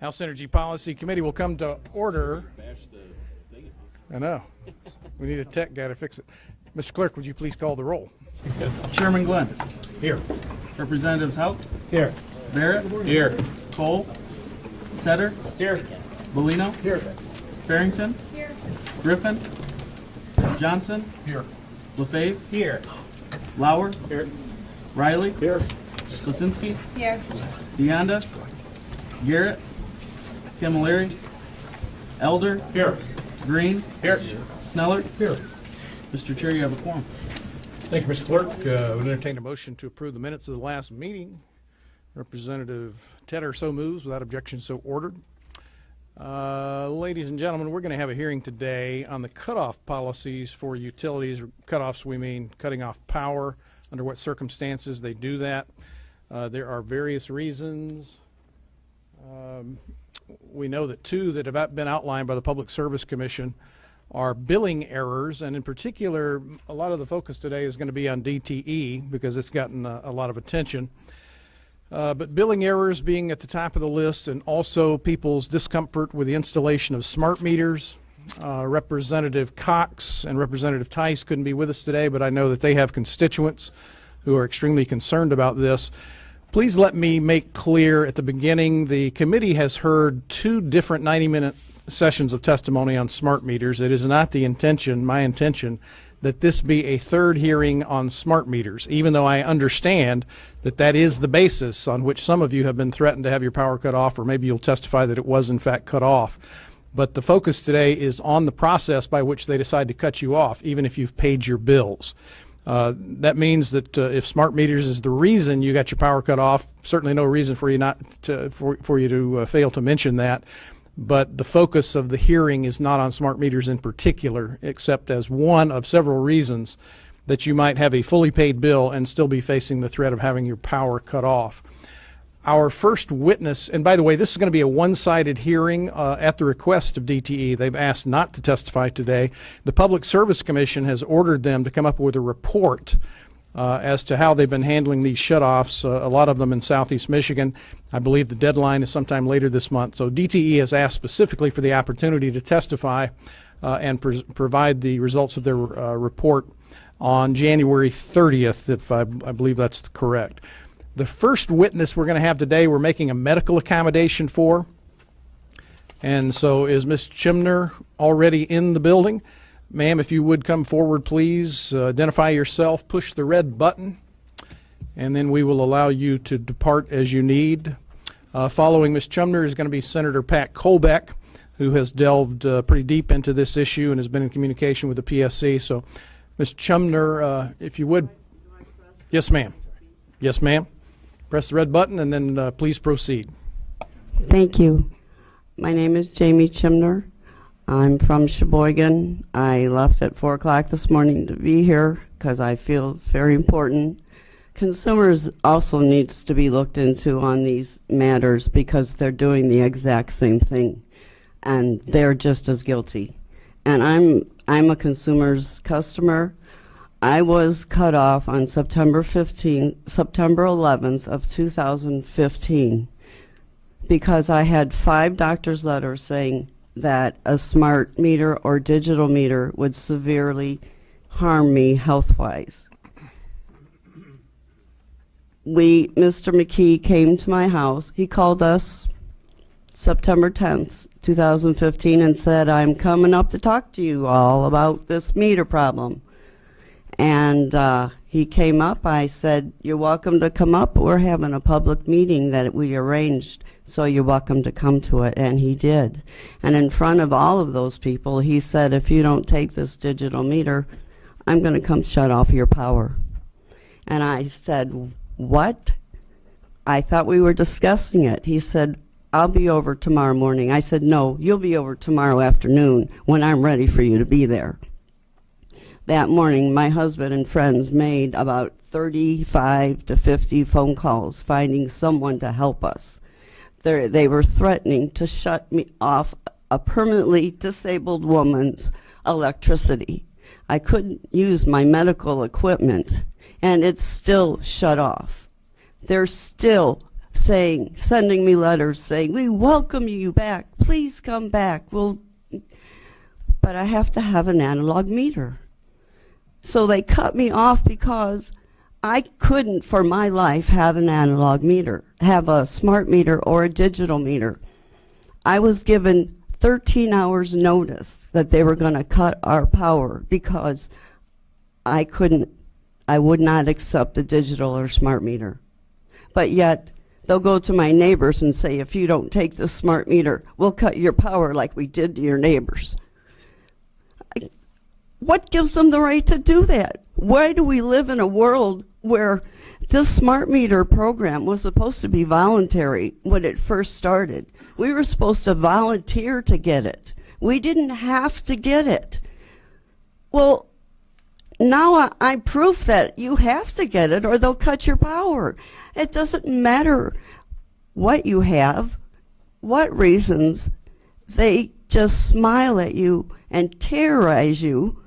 House Energy Policy Committee will come to order. I know. We need a tech guy to fix it. Mr. Clerk, would you please call the roll? Chairman Glenn. Here. Representatives Hout. Here. Barrett. Here. Cole. Tedder. Here. Bolino. Here. Farrington. Here. Griffin. Johnson. Here. LaFave. Here. Lauer. Here. Riley. Here. Lasinski. Here. Deonda. Garrett. Camilleri. Elder. Here. Green. Here. Sneller. Here. Mr. Chair, you have a quorum. Thank you, Mr. Clerk. We entertain a motion to approve the minutes of the last meeting. Representative Tedder so moves. Without objection, so ordered. Ladies and gentlemen, we're going to have a hearing today on the cutoff policies for utilities. Cutoffs, we mean cutting off power, under what circumstances they do that. There are various reasons. We know that two that have been outlined by the Public Service Commission are billing errors, and in particular, a lot of the focus today is going to be on DTE because it's gotten a lot of attention. But billing errors being at the top of the list, and also people's discomfort with the installation of smart meters. Representative Cox and Representative Tice couldn't be with us today, but I know that they have constituents who are extremely concerned about this. Please let me make clear at the beginning, the committee has heard two different 90-minute sessions of testimony on smart meters. It is not the intention, my intention, that this be a third hearing on smart meters, even though I understand that that is the basis on which some of you have been threatened to have your power cut off, or maybe you'll testify that it was in fact cut off. But the focus today is on the process by which they decide to cut you off, even if you've paid your bills. That means that if smart meters is the reason you got your power cut off, certainly no reason for you not to, for you to fail to mention that. But the focus of the hearing is not on smart meters in particular, except as one of several reasons that you might have a fully paid bill and still be facing the threat of having your power cut off. Our first witness, and by the way, this is going to be a one-sided hearing at the request of DTE. They've asked not to testify today. The Public Service Commission has ordered them to come up with a report as to how they've been handling these shutoffs, a lot of them in southeast Michigan. I believe the deadline is sometime later this month. So DTE has asked specifically for the opportunity to testify and provide the results of their report on January 30th, if I believe that's correct. The first witness we're going to have today, we're making a medical accommodation for. And so is Ms. Chimner already in the building? Ma'am, if you would come forward, please. Identify yourself, push the red button, and then we will allow you to depart as you need. Following Ms. Chumner is going to be Senator Pat Colbeck, who has delved pretty deep into this issue and has been in communication with the PSC. So, Ms. Chumner, if you would. Yes, ma'am. Yes, ma'am. Press the red button and then please proceed. Thank you. My name is Jamie Chimner. I'm from Sheboygan. I left at 4 o'clock this morning to be here because I feel it's very important. Consumers also needs to be looked into on these matters because they're doing the exact same thing and they're just as guilty. And I'm a consumer's customer. I was cut off on September 11th of 2015 because I had 5 doctor's letters saying that a smart meter or digital meter would severely harm me health-wise. Mr. McKee came to my house. He called us September 10th, 2015 and said, I'm coming up to talk to you all about this meter problem. And he came up. I said, you're welcome to come up. We're having a public meeting that we arranged, so you're welcome to come to it. And he did. And in front of all of those people, he said, if you don't take this digital meter, I'm going to come shut off your power. And I said, what? I thought we were discussing it. He said, I'll be over tomorrow morning. I said, no, you'll be over tomorrow afternoon when I'm ready for you to be there. That morning, my husband and friends made about 35 to 50 phone calls finding someone to help us. They were threatening to shut me off a permanently disabled woman's electricity. I couldn't use my medical equipment, and it's still shut off. They're still sending me letters saying, we welcome you back, please come back. But I have to have an analog meter. So they cut me off because I couldn't for my life have an analog meter, have a smart meter or a digital meter. I was given 13 hours notice that they were going to cut our power because I would not accept the digital or smart meter. But yet, they'll go to my neighbors and say, if you don't take the smart meter, we'll cut your power like we did to your neighbors. What gives them the right to do that? Why do we live in a world where this smart meter program was supposed to be voluntary when it first started? We were supposed to volunteer to get it. We didn't have to get it. Well, now I'm proof that you have to get it or they'll cut your power. It doesn't matter what you have, what reasons. They just smile at you and terrorize you.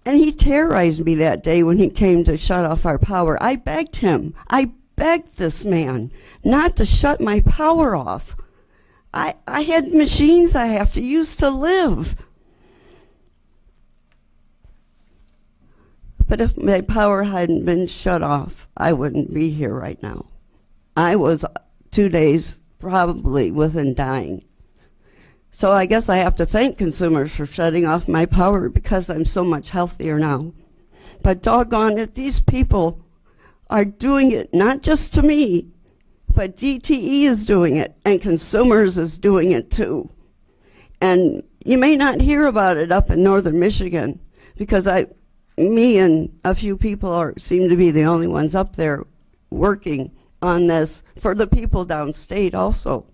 And he terrorized me that day when he came to shut off our power. I begged him. I begged this man not to shut my power off. I had machines I have to use to live. But if my power hadn't been shut off, I wouldn't be here right now. I was 2 days probably within dying. So I guess I have to thank consumers for shutting off my power because I'm so much healthier now. But doggone it, these people are doing it not just to me, but DTE is doing it and consumers is doing it too. And you may not hear about it up in northern Michigan because me and a few people seem to be the only ones up there working on this for the people downstate also.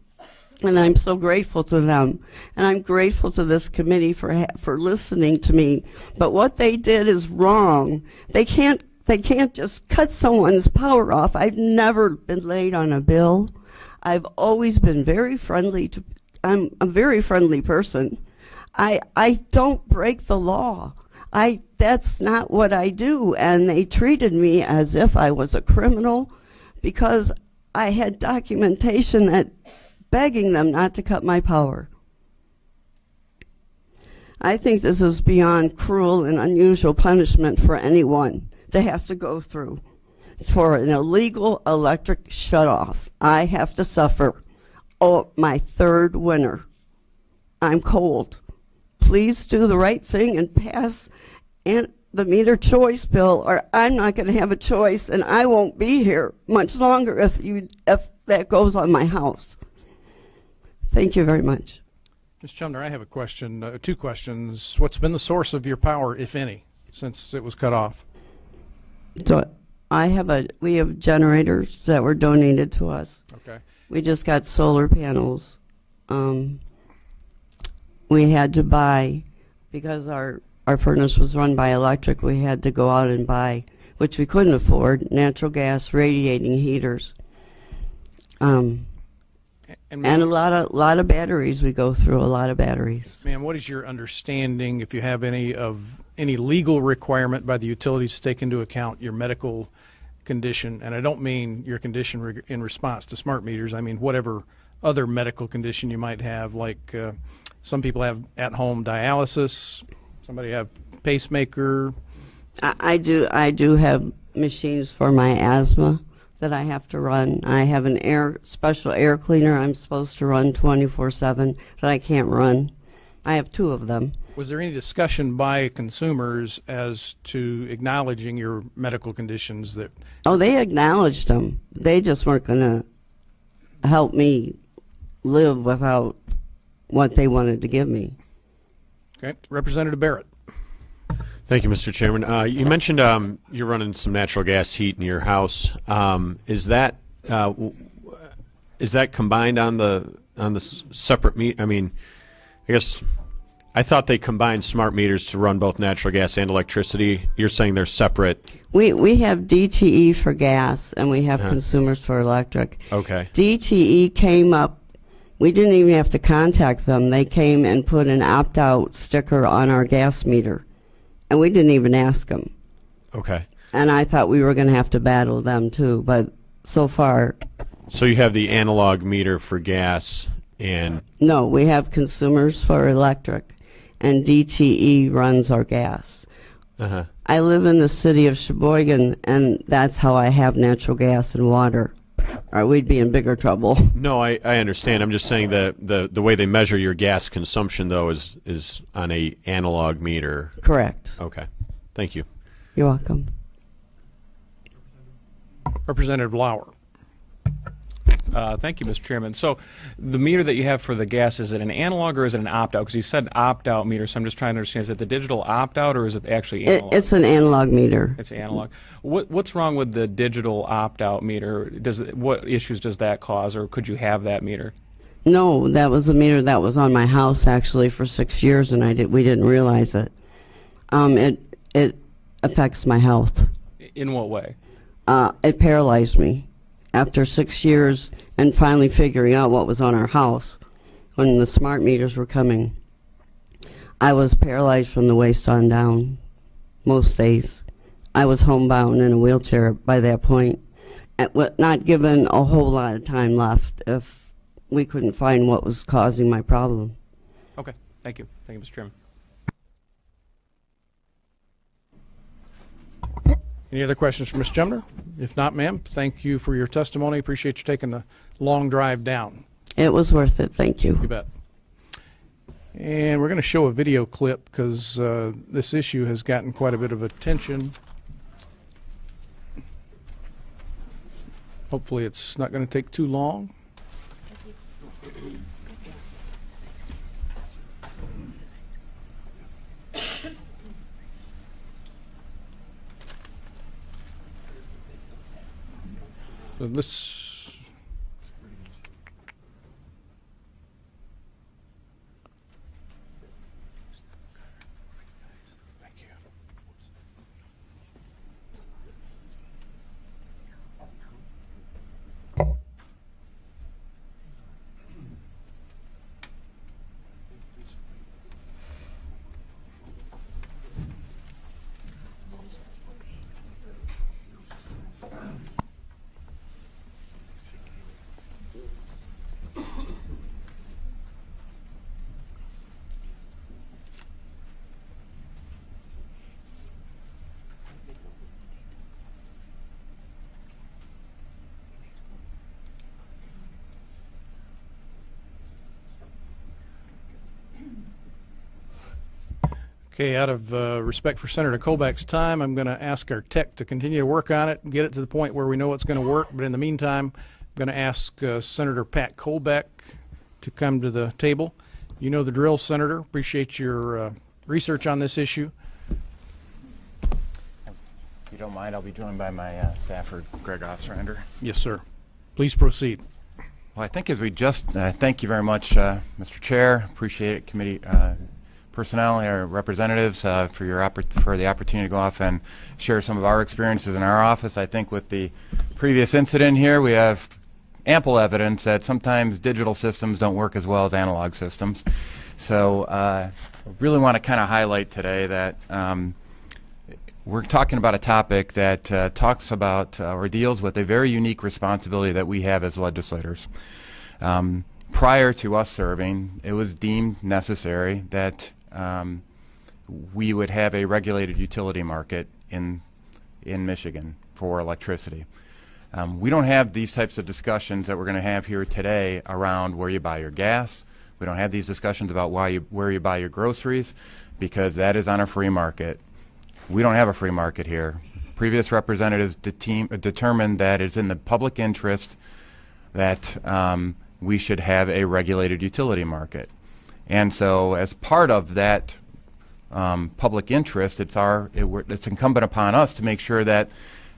And I'm so grateful to them. And I'm grateful to this committee for listening to me. But what they did is wrong. They can't just cut someone's power off. I've never been late on a bill. I've always been very friendly I'm a very friendly person. I don't break the law. That's not what I do. And they treated me as if I was a criminal because I had documentation that begging them not to cut my power. I think this is beyond cruel and unusual punishment for anyone to have to go through. It's for an illegal electric shutoff. I have to suffer. Oh, my third winter. I'm cold. Please do the right thing and pass the meter choice bill, or I'm not going to have a choice, and I won't be here much longer if that goes on my house. Thank you very much. Ms. Chumner, I have a question, two questions. What's been the source of your power, if any, since it was cut off? So we have generators that were donated to us. Okay. We just got solar panels. We had to buy, because our furnace was run by electric, we had to go out and buy, which we couldn't afford, natural gas radiating heaters. And a lot of batteries. We go through a lot of batteries. Ma'am, what is your understanding, if you have any legal requirement by the utilities to take into account your medical condition? And I don't mean your condition in response to smart meters. I mean whatever other medical condition you might have, like some people have at-home dialysis, somebody have pacemaker. I do have machines for my asthma that I have to run. I have an special air cleaner I'm supposed to run 24/7 that I can't run. I have 2 of them. Was there any discussion by consumers as to acknowledging your medical conditions? Oh, they acknowledged them. They just weren't going to help me live without what they wanted to give me. Okay. Representative Barrett. Thank you, Mr. Chairman. You mentioned you're running some natural gas heat in your house. Is that combined on the separate meter? I mean, I guess I thought they combined smart meters to run both natural gas and electricity. You're saying they're separate? We have DTE for gas and we have consumers for electric. Okay. DTE came up. We didn't even have to contact them. They came and put an opt-out sticker on our gas meter. And we didn't even ask them. Okay. And I thought we were going to have to battle them too, but so far So you have the analog meter for gas and No, we have consumers for electric, and DTE runs our gas. uh-huh. I live in the city of Sheboygan, and that's how I have natural gas and water, or we'd be in bigger trouble. No, I understand. I'm just saying that the way they measure your gas consumption though is on a analog meter. Correct. Okay. Thank you. You're welcome. Representative Lauer. Thank you, Mr. Chairman. So the meter that you have for the gas, is it an analog or is it an opt-out? Because you said opt-out meter, so I'm just trying to understand, is it the digital opt-out or is it actually analog? It's an analog meter. It's analog. What's wrong with the digital opt-out meter? What issues does that cause, or could you have that meter? No, that was a meter that was on my house actually for 6 years, and we didn't realize it. It affects my health. In what way? It paralyzed me. After 6 years and finally figuring out what was on our house, when the smart meters were coming, I was paralyzed from the waist on down most days. I was homebound in a wheelchair by that point, not given a whole lot of time left if we couldn't find what was causing my problem. Okay. Thank you. Thank you, Mr. Chairman. Any other questions for Ms. Jumner? If not, ma'am, thank you for your testimony. Appreciate you taking the long drive down. It was worth it. Thank you. You bet. And we're going to show a video clip because this issue has gotten quite a bit of attention. Hopefully it's not going to take too long. So this, thank you. Okay, out of respect for Senator Colbeck's time, I'm going to ask our tech to continue to work on it and get it to the point where we know it's going to work. But in the meantime, I'm going to ask Senator Pat Colbeck to come to the table. You know the drill, Senator. Appreciate your research on this issue. If you don't mind, I'll be joined by my staffer, Greg Ostrander. Yes, sir. Please proceed. Well, I think as we just thank you very much, Mr. Chair. Appreciate it, committee personnel, our representatives, for the opportunity to go off and share some of our experiences in our office. I think with the previous incident here, we have ample evidence that sometimes digital systems don't work as well as analog systems. So I really want to kind of highlight today that we're talking about a topic that talks about or deals with a very unique responsibility that we have as legislators. Prior to us serving, it was deemed necessary that we would have a regulated utility market in Michigan for electricity. We don't have these types of discussions that we're going to have here today around where you buy your gas. We don't have these discussions about where you buy your groceries, because that is on a free market. We don't have a free market here. Previous representatives determined that it's in the public interest that we should have a regulated utility market. And so as part of that public interest, it's incumbent upon us to make sure that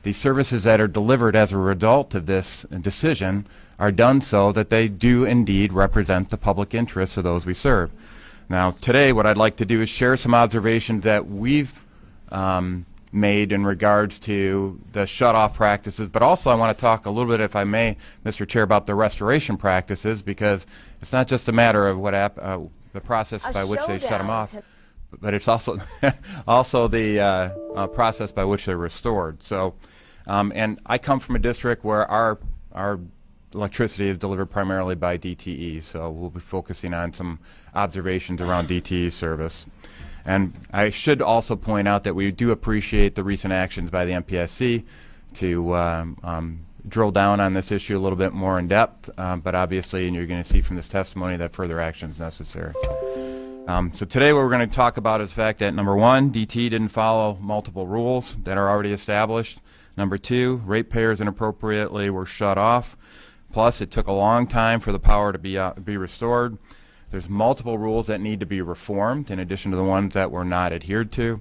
the services that are delivered as a result of this decision are done so that they do indeed represent the public interests of those we serve. Now, today what I'd like to do is share some observations that we've made in regards to the shut-off practices, but also I want to talk a little bit, if I may, Mr. Chair, about the restoration practices, because it's not just a matter of what the process by which they shut them off, but it's also also the process by which they're restored. So, and I come from a district where our electricity is delivered primarily by DTE, so we'll be focusing on some observations around DTE service. And I should also point out that we do appreciate the recent actions by the MPSC to drill down on this issue a little bit more in depth, but obviously, and you're going to see from this testimony, that further action is necessary. So today what we're going to talk about is the fact that, number one, DTE didn't follow multiple rules that are already established. Number two, ratepayers inappropriately were shut off. Plus, it took a long time for the power to be restored. There's multiple rules that need to be reformed in addition to the ones that were not adhered to.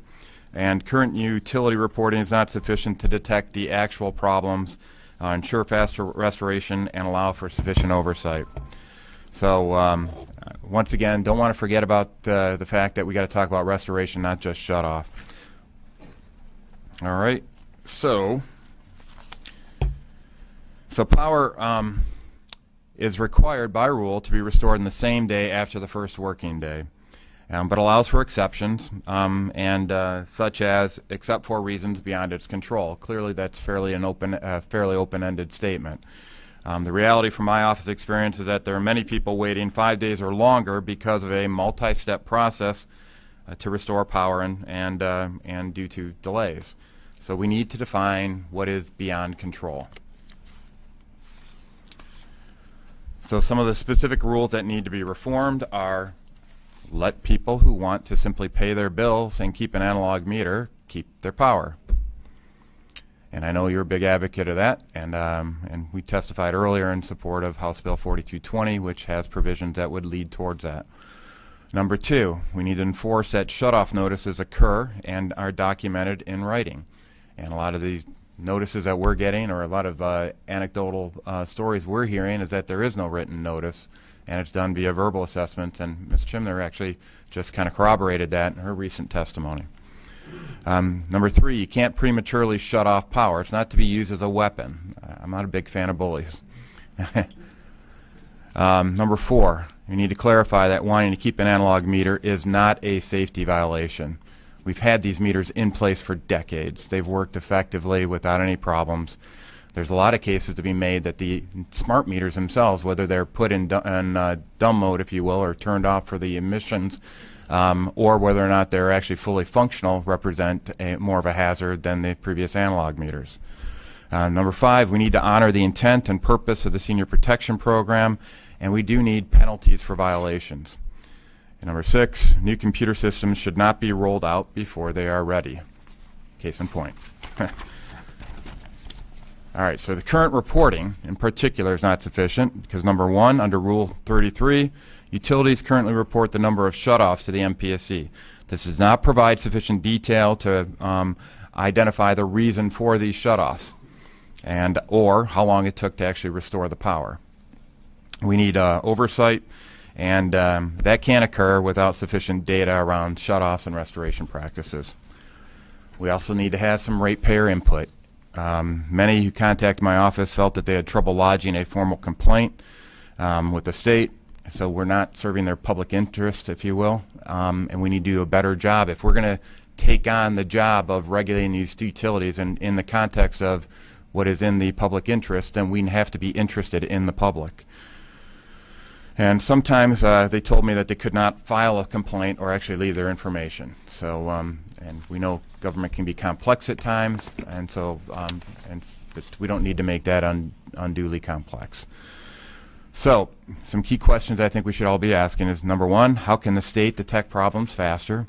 And current utility reporting is not sufficient to detect the actual problems, ensure faster restoration, and allow for sufficient oversight. So once again, don't want to forget about the fact that we got to talk about restoration, not just shut off. All right. So power is required by rule to be restored in the same day after the first working day, but allows for exceptions, such as except for reasons beyond its control. Clearly, that's fairly open-ended statement. The reality from my office experience is that there are many people waiting 5 days or longer because of a multi-step process to restore power and due to delays. So we need to define what is beyond control. So some of the specific rules that need to be reformed are: let people who want to simply pay their bills and keep an analog meter keep their power. And I know you're a big advocate of that, and we testified earlier in support of House Bill 4220, which has provisions that would lead towards that. Number two, we need to enforce that shutoff notices occur and are documented in writing. And a lot of these notices that we're getting, or a lot of anecdotal stories we're hearing, is that there is no written notice, and it's done via verbal assessments. And Ms. Chimner actually just kind of corroborated that in her recent testimony. Number three, you can't prematurely shut off power. It's not to be used as a weapon. I'm not a big fan of bullies. Number four, you need to clarify that wanting to keep an analog meter is not a safety violation. We've had these meters in place for decades. They've worked effectively without any problems. There's a lot of cases to be made that the smart meters themselves, whether they're put in dumb mode, if you will, or turned off for the emissions, or whether or not they're actually fully functional, represent more of a hazard than the previous analog meters. Number five, we need to honor the intent and purpose of the Senior Protection Program, and we do need penalties for violations. And number six, new computer systems should not be rolled out before they are ready. Case in point. All right, so the current reporting in particular is not sufficient because, number one, under Rule 33, utilities currently report the number of shutoffs to the MPSC. This does not provide sufficient detail to identify the reason for these shutoffs or how long it took to actually restore the power. We need oversight, and that can't occur without sufficient data around shutoffs and restoration practices. We also need to have some ratepayer input. Many who contacted my office felt that they had trouble lodging a formal complaint with the state, so we're not serving their public interest, if you will, and we need to do a better job. If we're going to take on the job of regulating these utilities in the context of what is in the public interest, then we have to be interested in the public. And sometimes they told me that they could not file a complaint or actually leave their information. So, and we know government can be complex at times, and so we don't need to make that unduly complex. So, some key questions I think we should all be asking is, number one, how can the state detect problems faster?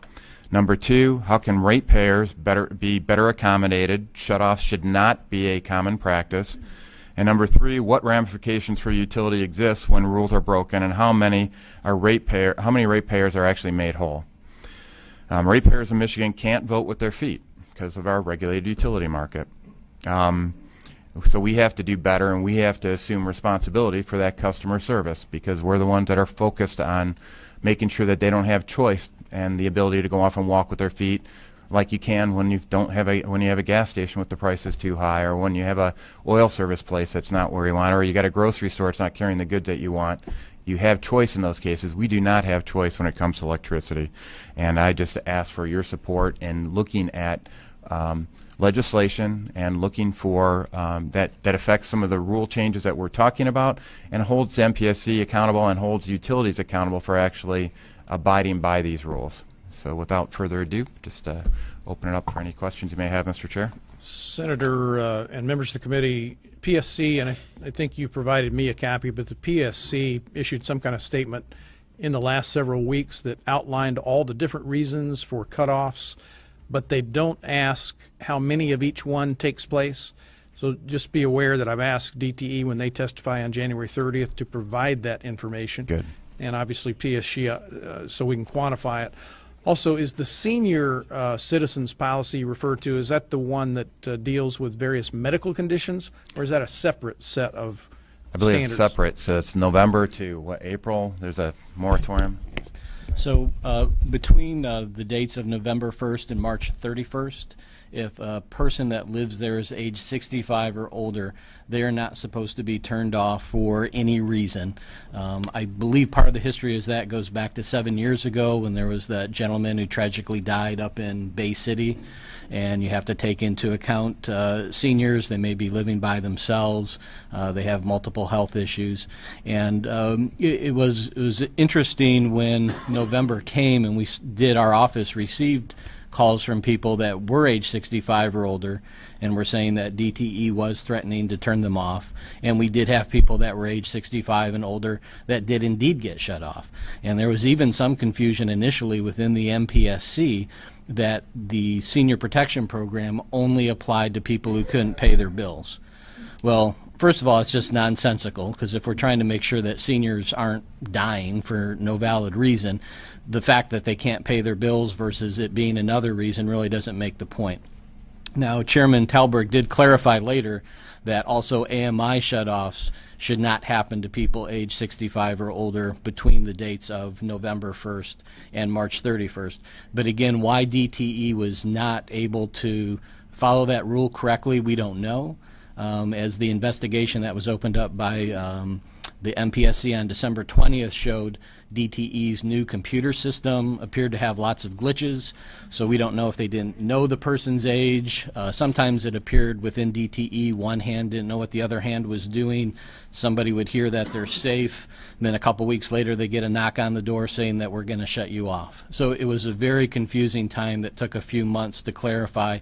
Number two, how can ratepayers be better accommodated? Shutoffs should not be a common practice. And number three, what ramifications for utility exist when rules are broken, and how many ratepayers are actually made whole? Ratepayers in Michigan can't vote with their feet because of our regulated utility market. So we have to do better, and we have to assume responsibility for that customer service because we're the ones that are focused on making sure that they don't have choice and the ability to go off and walk with their feet like you can when you have a gas station with the prices too high, or when you have a oil service place that's not where you want, or you got a grocery store that's not carrying the goods that you want. You have choice in those cases. We do not have choice when it comes to electricity, and I just ask for your support in looking at legislation and looking for that affects some of the rule changes that we're talking about, and holds MPSC accountable and holds utilities accountable for actually abiding by these rules. So without further ado, just open it up for any questions you may have, Mr. Chair. Senator and members of the committee, PSC, and I think you provided me a copy, but the PSC issued some kind of statement in the last several weeks that outlined all the different reasons for cutoffs, but they don't ask how many of each one takes place. So just be aware that I've asked DTE when they testify on January 30th to provide that information. Good. And obviously PSC, so we can quantify it. Also, is the senior citizens policy you referred to, is that the one that deals with various medical conditions, or is that a separate set of I believe standards? it's separate, so it's November to what, April? There's a moratorium. So between the dates of November 1st and March 31st, if a person that lives there is age 65 or older, they are not supposed to be turned off for any reason. I believe part of the history is that goes back to 7 years ago when there was that gentleman who tragically died up in Bay City. And you have to take into account seniors. They may be living by themselves. They have multiple health issues. And it was interesting when November came and our office received calls from people that were age 65 or older and were saying that DTE was threatening to turn them off. And we did have people that were age 65 and older that did indeed get shut off. And there was even some confusion initially within the MPSC that the senior protection program only applied to people who couldn't pay their bills. Well, first of all, it's just nonsensical, because if we're trying to make sure that seniors aren't dying for no valid reason, the fact that they can't pay their bills versus it being another reason really doesn't make the point. Now, Chairman Talberg did clarify later that also AMI shutoffs should not happen to people age 65 or older between the dates of November 1st and March 31st. But again, why DTE was not able to follow that rule correctly, we don't know. As the investigation that was opened up by the MPSC on December 20th showed, DTE's new computer system appeared to have lots of glitches, so we don't know if they didn't know the person's age. Sometimes it appeared within DTE, one hand didn't know what the other hand was doing. Somebody would hear that they're safe, and then a couple weeks later they get a knock on the door saying that we're going to shut you off. So it was a very confusing time that took a few months to clarify.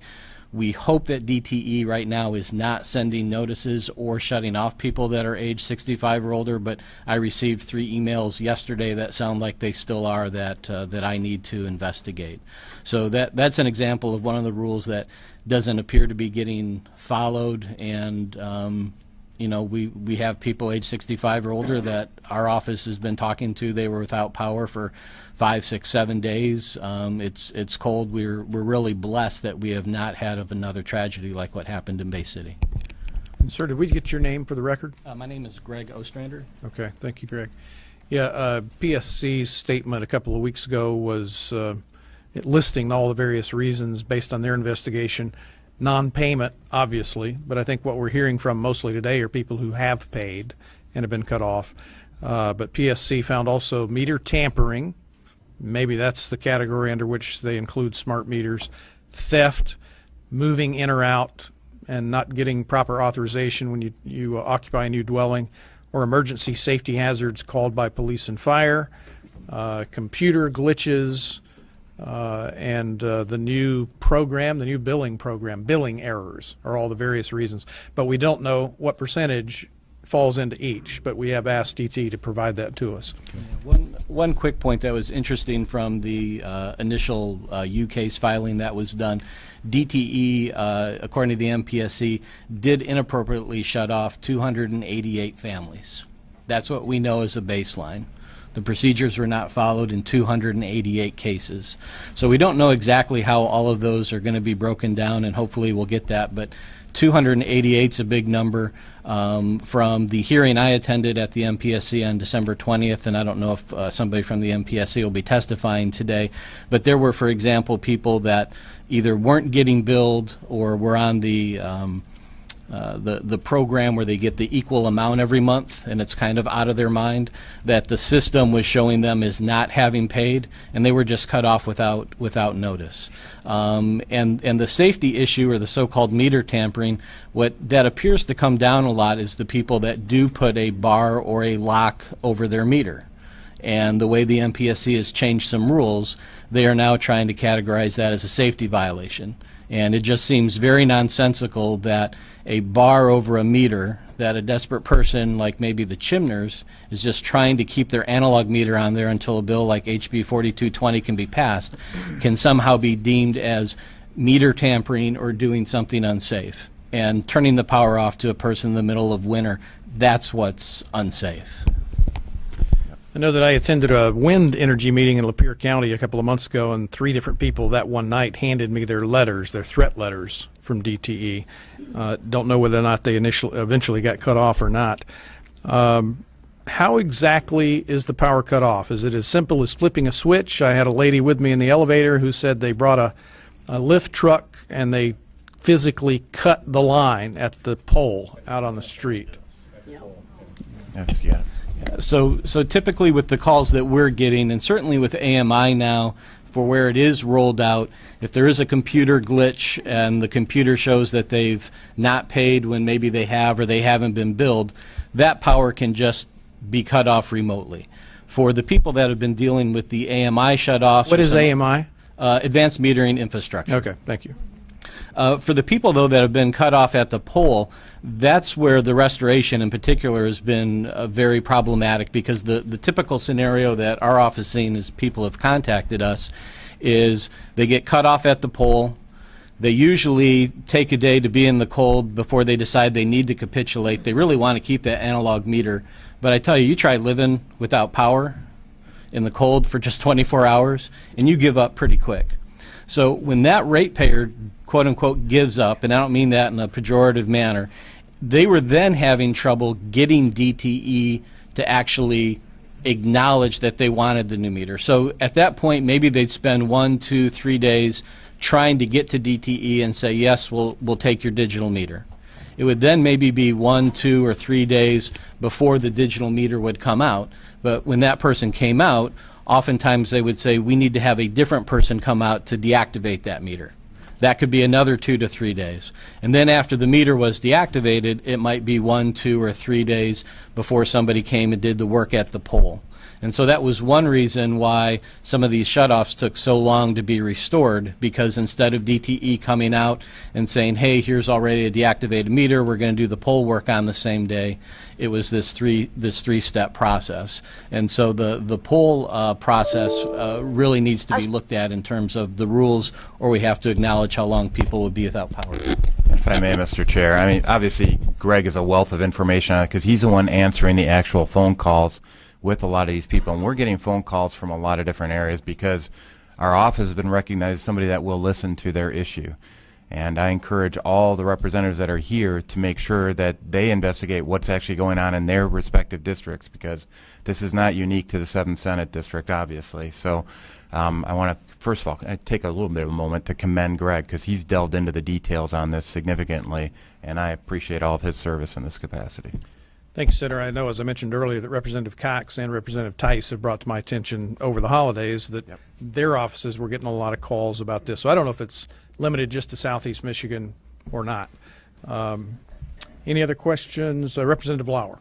We hope that DTE right now is not sending notices or shutting off people that are age 65 or older, but I received 3 emails yesterday that sound like they still are that I need to investigate. So that's an example of one of the rules that doesn't appear to be getting followed, and you know, we have people age 65 or older that our office has been talking to. They were without power for 5, 6, 7 days. It's cold. We're really blessed that we have not had of another tragedy like what happened in Bay City. And sir, did we get your name for the record? My name is Greg Ostrander. Okay, thank you, Greg. Yeah, PSC's statement a couple of weeks ago was listing all the various reasons based on their investigation. Non-payment, obviously, but I think what we're hearing from mostly today are people who have paid and have been cut off. But PSC found also meter tampering. Maybe that's the category under which they include smart meters. Theft, moving in or out, and not getting proper authorization when you occupy a new dwelling, or emergency safety hazards called by police and fire, computer glitches, and the new program, the new billing program, billing errors are all the various reasons. But we don't know what percentage falls into each, but we have asked DT to provide that to us. One quick point that was interesting from the initial U-case filing that was done, DTE, according to the MPSC, did inappropriately shut off 288 families. That's what we know as a baseline. The procedures were not followed in 288 cases. So we don't know exactly how all of those are going to be broken down, and hopefully we'll get that. But 288 is a big number. From the hearing I attended at the MPSC on December 20th, and I don't know if somebody from the MPSC will be testifying today, but there were, for example, people that either weren't getting billed or were on the the program where they get the equal amount every month, and it's kind of out of their mind that the system was showing them as not having paid, and they were just cut off without notice. And the safety issue, or the so-called meter tampering, what that appears to come down a lot is the people that do put a bar or a lock over their meter. And the way the MPSC has changed some rules, they are now trying to categorize that as a safety violation. And it just seems very nonsensical that a bar over a meter, that a desperate person like maybe the Chimners is just trying to keep their analog meter on there until a bill like HB 4220 can be passed, can somehow be deemed as meter tampering or doing something unsafe. And turning the power off to a person in the middle of winter, that's what's unsafe. I know that I attended a wind energy meeting in Lapeer County a couple of months ago, and 3 different people that one night handed me their letters, their threat letters from DTE. Don't know whether or not they eventually got cut off or not. How exactly is the power cut off? Is it as simple as flipping a switch? I had a lady with me in the elevator who said they brought a lift truck and they physically cut the line at the pole out on the street. Yes, yeah. So typically with the calls that we're getting, and certainly with AMI now, for where it is rolled out, if there is a computer glitch and the computer shows that they've not paid when maybe they have or they haven't been billed, that power can just be cut off remotely. For the people that have been dealing with the AMI shutoffs... What is AMI? Advanced Metering Infrastructure. Okay, thank you. For the people, though, that have been cut off at the pole, that's where the restoration in particular has been very problematic, because the typical scenario that our office has seen as people have contacted us is they get cut off at the pole. They usually take a day to be in the cold before they decide they need to capitulate. They really want to keep that analog meter. But I tell you, you try living without power in the cold for just 24 hours, and you give up pretty quick. So when that ratepayer, quote unquote, gives up, and I don't mean that in a pejorative manner, they were then having trouble getting DTE to actually acknowledge that they wanted the new meter. So at that point, maybe they'd spend 1, 2, 3 days trying to get to DTE and say, yes, we'll take your digital meter. It would then maybe be 1, 2, or 3 days before the digital meter would come out. But when that person came out, oftentimes they would say, we need to have a different person come out to deactivate that meter. That could be another 2 to 3 days. And then after the meter was deactivated, it might be 1, 2, or 3 days before somebody came and did the work at the pole. And so that was one reason why some of these shutoffs took so long to be restored, because instead of DTE coming out and saying, hey, here's already a deactivated meter, we're going to do the pole work on the same day, it was this three-step process. And so the pole process really needs to be looked at in terms of the rules, or we have to acknowledge how long people would be without power. If I may, Mr. Chair, I mean, obviously Greg is a wealth of information on it, because he's the one answering the actual phone calls with a lot of these people, and we're getting phone calls from a lot of different areas because our office has been recognized as somebody that will listen to their issue. And I encourage all the representatives that are here to make sure that they investigate what's actually going on in their respective districts, because this is not unique to the 7th Senate District, obviously. So I want to, first of all, take a little bit of a moment to commend Greg, because he's delved into the details on this significantly, and I appreciate all of his service in this capacity. Thank you, Senator. I know, as I mentioned earlier, that Representative Cox and Representative Tice have brought to my attention over the holidays that their offices were getting a lot of calls about this. So I don't know if it's limited just to Southeast Michigan or not. Any other questions? Representative Lauer.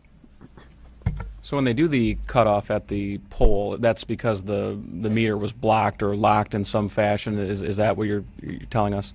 So when they do the cutoff at the pole, that's because the meter was blocked or locked in some fashion. Is that what you're telling us?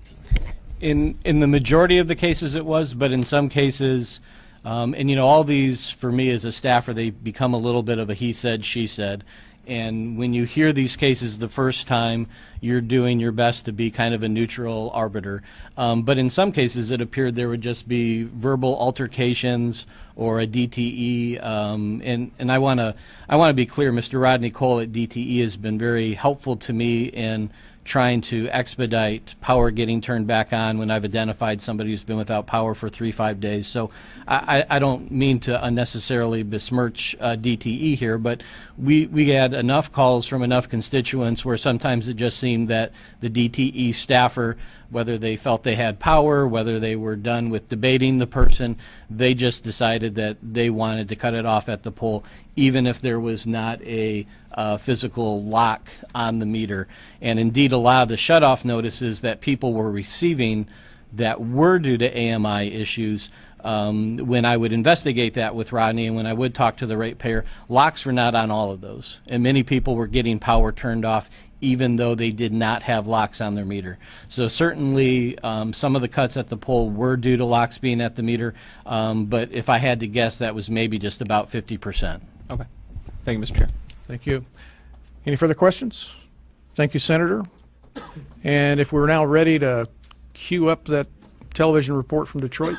In the majority of the cases it was, but in some cases, and you know, all these, for me as a staffer, they become a little bit of a he said, she said. And when you hear these cases the first time, you're doing your best to be kind of a neutral arbiter. But in some cases, it appeared there would just be verbal altercations or a DTE. And I want to be clear, Mr. Rodney Cole at DTE has been very helpful to me in trying to expedite power getting turned back on when I've identified somebody who's been without power for 3-5 days. So I don't mean to unnecessarily besmirch DTE here, but we had enough calls from enough constituents where sometimes it just seemed that the DTE staffer whether they felt they had power, whether they were done with debating the person. They just decided that they wanted to cut it off at the pole, even if there was not a physical lock on the meter. And indeed, a lot of the shutoff notices that people were receiving that were due to AMI issues, when I would investigate that with Rodney and when I would talk to the ratepayer, locks were not on all of those. And many people were getting power turned off even though they did not have locks on their meter. So certainly some of the cuts at the pole were due to locks being at the meter, but if I had to guess, that was maybe just about 50%. Okay. Thank you, Mr. Chair. Thank you. Any further questions? Thank you, Senator. And if we're now ready to cue up that television report from Detroit.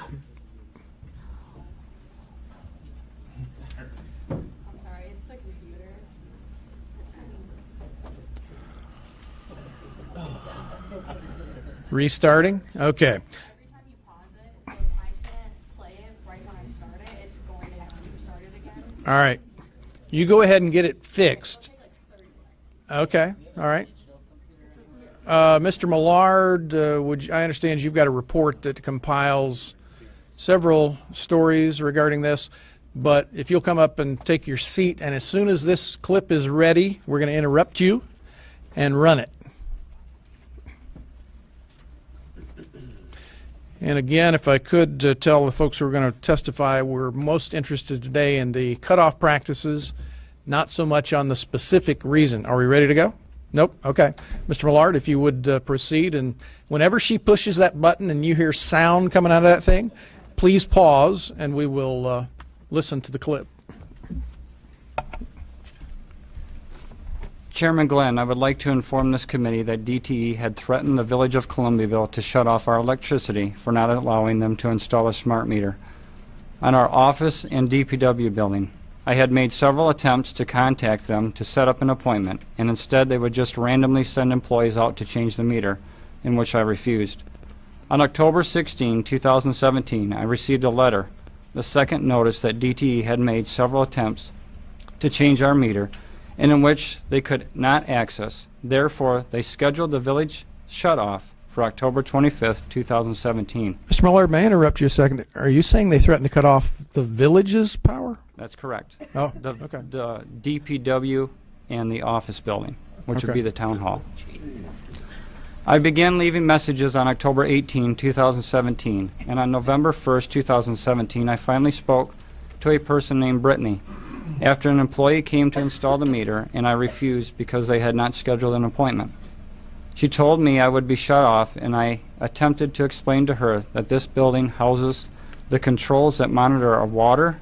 Restarting? Okay. Every time you pause it, so if I can't play it right when I start it, it's going to have to restart it again. All right. You go ahead and get it fixed. Okay. All right. Mr. Millard, I understand you've got a report that compiles several stories regarding this, but if you'll come up and take your seat, and as soon as this clip is ready, we're going to interrupt you and run it. And again, if I could tell the folks who are going to testify, we're most interested today in the cutoff practices, not so much on the specific reason. Are we ready to go? Nope? Okay. Mr. Millard, if you would proceed. And whenever she pushes that button and you hear sound coming out of that thing, please pause and we will listen to the clip. Chairman Glenn, I would like to inform this committee that DTE had threatened the Village of Columbiaville to shut off our electricity for not allowing them to install a smart meter on our office and DPW building. I had made several attempts to contact them to set up an appointment, and instead they would just randomly send employees out to change the meter, in which I refused. On October 16, 2017, I received a letter, the second notice that DTE had made several attempts to change our meter, and in which they could not access. Therefore, they scheduled the village shut-off for October 25th, 2017. Mr. Millard, may I interrupt you a second? Are you saying they threatened to cut off the village's power? That's correct. Oh, okay. The DPW and the office building, which would be the town hall. I began leaving messages on October 18, 2017, and on November 1st, 2017, I finally spoke to a person named Brittany after an employee came to install the meter, and I refused because they had not scheduled an appointment. She told me I would be shut off, and I attempted to explain to her that this building houses the controls that monitor our water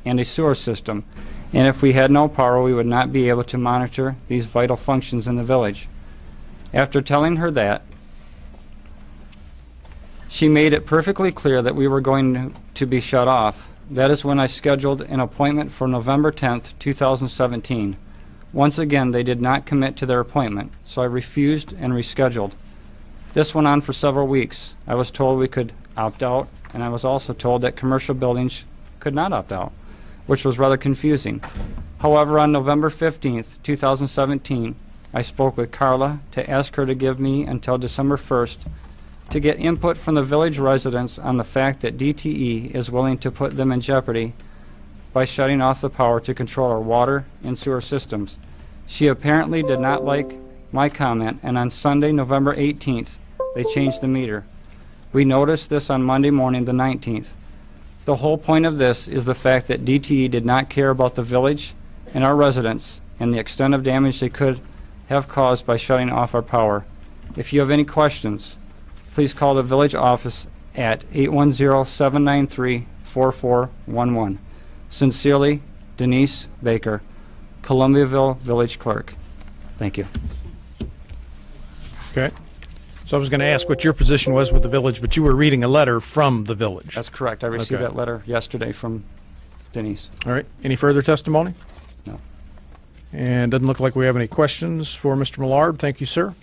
and a sewer system, and if we had no power, we would not be able to monitor these vital functions in the village. After telling her that, she made it perfectly clear that we were going to be shut off. That is when I scheduled an appointment for November 10th, 2017. Once again, they did not commit to their appointment, so I refused and rescheduled. This went on for several weeks. I was told we could opt out, and I was also told that commercial buildings could not opt out, which was rather confusing. However, on November 15th, 2017, I spoke with Carla to ask her to give me until December 1st to get input from the village residents on the fact that DTE is willing to put them in jeopardy by shutting off the power to control our water and sewer systems. She apparently did not like my comment, and on Sunday, November 18th, they changed the meter. We noticed this on Monday morning, the 19th. The whole point of this is the fact that DTE did not care about the village and our residents and the extent of damage they could have caused by shutting off our power. If you have any questions, please call the village office at 810-793-4411. Sincerely, Denise Baker, Columbiaville Village Clerk. Thank you. Okay. So I was going to ask what your position was with the village, but you were reading a letter from the village. That's correct. I received that letter yesterday from Denise. All right. Any further testimony? No. And doesn't look like we have any questions for Mr. Millard. Thank you, sir.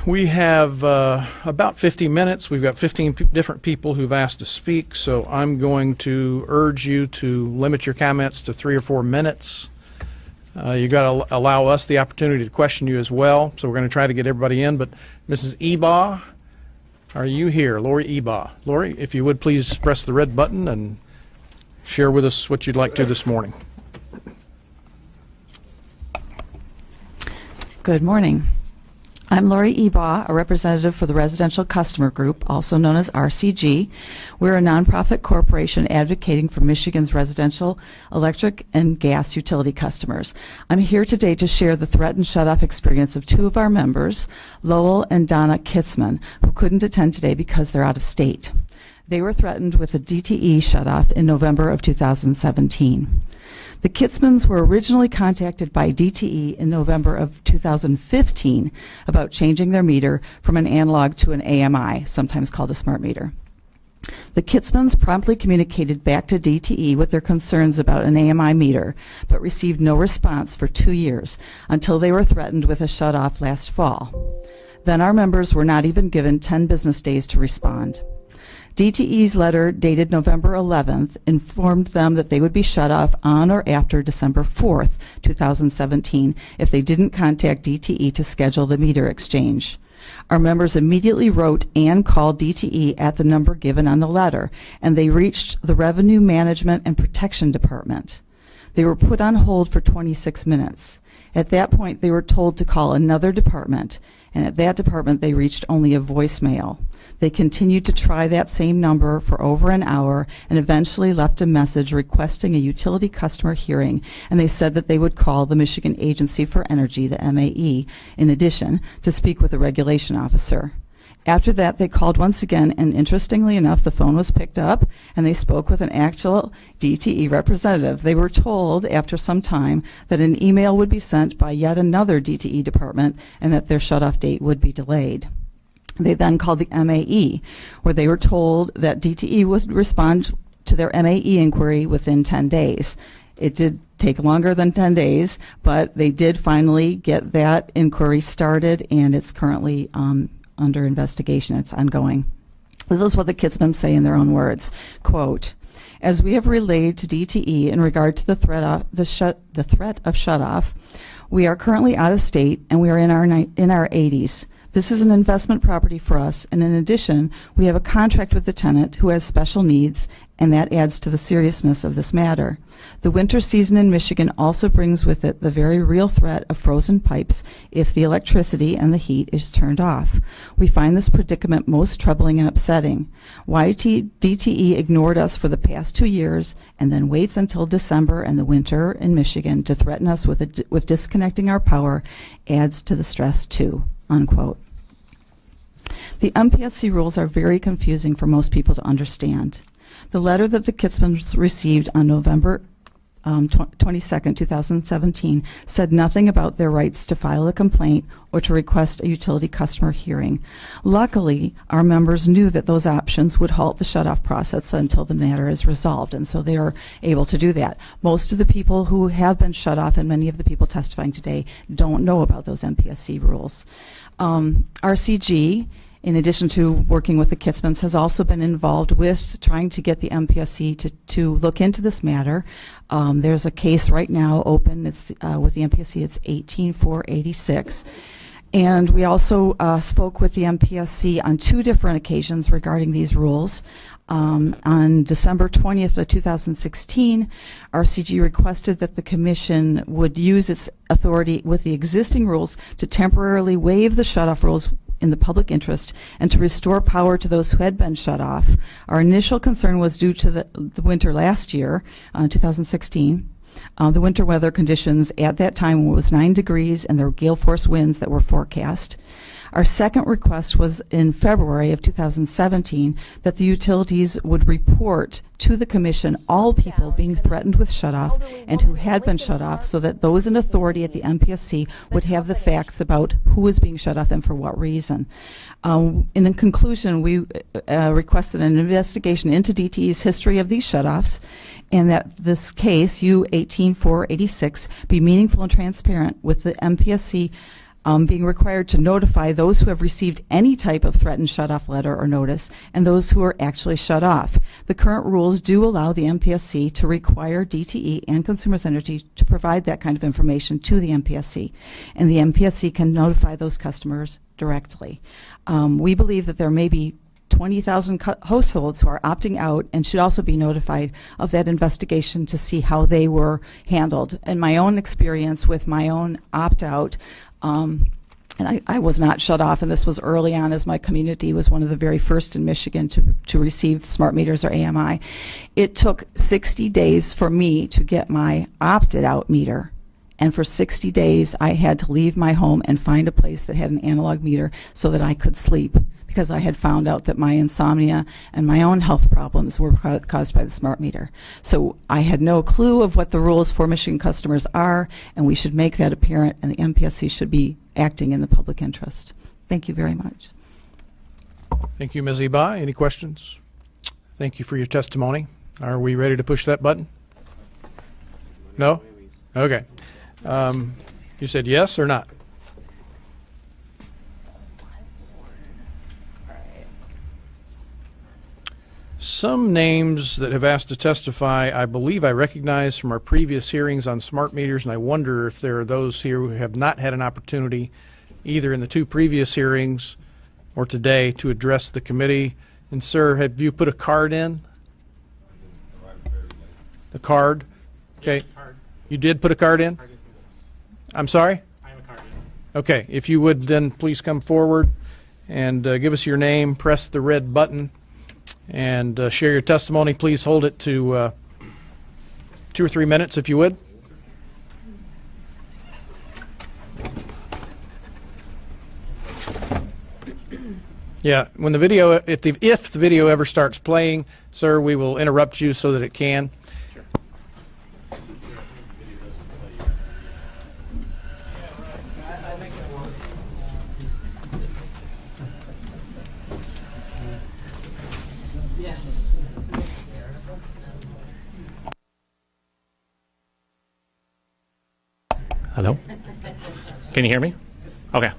We have about 50 minutes. We've got 15 different people who've asked to speak, so I'm going to urge you to limit your comments to 3 or 4 minutes. You got to allow us the opportunity to question you as well, so we're going to try to get everybody in. But Mrs. Ebaugh, are you here? Lori Ebaugh. Lori, if you would please press the red button and share with us what you'd like to this morning. Good morning. I'm Lori Ebaugh, a representative for the Residential Customer Group, also known as RCG. We're a nonprofit corporation advocating for Michigan's residential electric and gas utility customers. I'm here today to share the threatened shutoff experience of two of our members, Lowell and Donna Kitzman, who couldn't attend today because they're out of state. They were threatened with a DTE shutoff in November of 2017. The Kitzmans were originally contacted by DTE in November of 2015 about changing their meter from an analog to an AMI, sometimes called a smart meter. The Kitzmans promptly communicated back to DTE with their concerns about an AMI meter, but received no response for 2 years until they were threatened with a shutoff last fall. Then our members were not even given 10 business days to respond. DTE's letter dated November 11th informed them that they would be shut off on or after December 4th, 2017 if they didn't contact DTE to schedule the meter exchange. Our members immediately wrote and called DTE at the number given on the letter, and they reached the Revenue Management and Protection Department. They were put on hold for 26 minutes. At that point, they were told to call another department, and at that department, they reached only a voicemail. They continued to try that same number for over an hour and eventually left a message requesting a utility customer hearing, and they said that they would call the Michigan Agency for Energy, the MAE, in addition, to speak with a regulation officer. After that, they called once again, and interestingly enough, the phone was picked up, and they spoke with an actual DTE representative. They were told after some time that an email would be sent by yet another DTE department and that their shutoff date would be delayed. They then called the MAE, where they were told that DTE would respond to their MAE inquiry within 10 days. It did take longer than 10 days, but they did finally get that inquiry started, and it's currently under investigation. It's ongoing. This is what the Kitzmans say in their own words. Quote, "As we have relayed to DTE in regard to the threat of shutoff, we are currently out of state and we are in our 80s. This is an investment property for us, and in addition, we have a contract with the tenant who has special needs, and that adds to the seriousness of this matter. The winter season in Michigan also brings with it the very real threat of frozen pipes if the electricity and the heat is turned off. We find this predicament most troubling and upsetting. Why DTE ignored us for the past 2 years and then waits until December and the winter in Michigan to threaten us with disconnecting our power adds to the stress too." Unquote. The MPSC rules are very confusing for most people to understand. The letter that the Kitzmans received on November 22nd, 2017, said nothing about their rights to file a complaint or to request a utility customer hearing. Luckily, our members knew that those options would halt the shutoff process until the matter is resolved, and so they are able to do that. Most of the people who have been shut off, and many of the people testifying today, don't know about those MPSC rules. RCG, in addition to working with the Kitzmans, has also been involved with trying to get the MPSC to look into this matter. There's a case right now open. It's with the MPSC. It's 18486. And we also spoke with the MPSC on 2 different occasions regarding these rules. On December 20th of 2016, RCG requested that the Commission would use its authority with the existing rules to temporarily waive the shutoff rules in the public interest and to restore power to those who had been shut off. Our initial concern was due to the winter last year, 2016. The winter weather conditions at that time was 9 degrees and there were gale force winds that were forecast. Our second request was in February of 2017 that the utilities would report to the Commission all people being threatened with shutoff and who had been shut off, so that those in authority at the MPSC would have the facts about who was being shut off and for what reason. In conclusion, we requested an investigation into DTE's history of these shutoffs, and that this case, U18486, be meaningful and transparent with the MPSC being required to notify those who have received any type of threatened shut-off letter or notice and those who are actually shut off. The current rules do allow the MPSC to require DTE and Consumers Energy to provide that kind of information to the MPSC, and the MPSC can notify those customers directly. We believe that there may be 20,000 households who are opting out and should also be notified of that investigation to see how they were handled. In my own experience with my own opt-out, and I was not shut off, and this was early on as my community was one of the very first in Michigan to receive smart meters or AMI. It took 60 days for me to get my opted-out meter. And for 60 days, I had to leave my home and find a place that had an analog meter so that I could sleep, because I had found out that my insomnia and my own health problems were caused by the smart meter. So I had no clue of what the rules for Michigan customers are, and we should make that apparent, and the MPSC should be acting in the public interest. Thank you very much. Thank you, Ms. Eba. Any questions? Thank you for your testimony. Are we ready to push that button? No? Okay. You said yes or not? Some names that have asked to testify, I believe I recognize from our previous hearings on smart meters, and I wonder if there are those here who have not had an opportunity, either in the two previous hearings or today, to address the committee. And sir, have you put a card in? A card? Okay. You did put a card in? I'm sorry? I have a card in. Okay. If you would then please come forward and give us your name, press the red button, and share your testimony. Please hold it to 2 or 3 minutes, if you would. Yeah, when the video, if the video ever starts playing, sir, we will interrupt you so that it can. Sure. Hello? Can you hear me? Okay.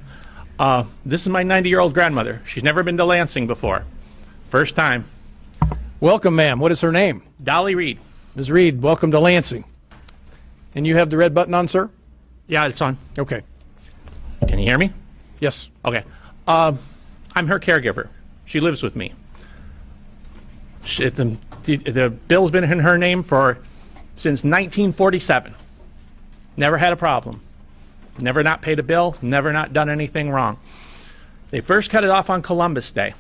This is my 90-year-old grandmother. She's never been to Lansing before. First time. Welcome, ma'am. What is her name? Dolly Reed. Ms. Reed, welcome to Lansing. And you have the red button on, sir? Yeah, it's on. Okay. Can you hear me? Yes. Okay. I'm her caregiver. She lives with me. The bill's been in her name since 1947. Never had a problem. Never not paid a bill, never not done anything wrong. They first cut it off on Columbus Day.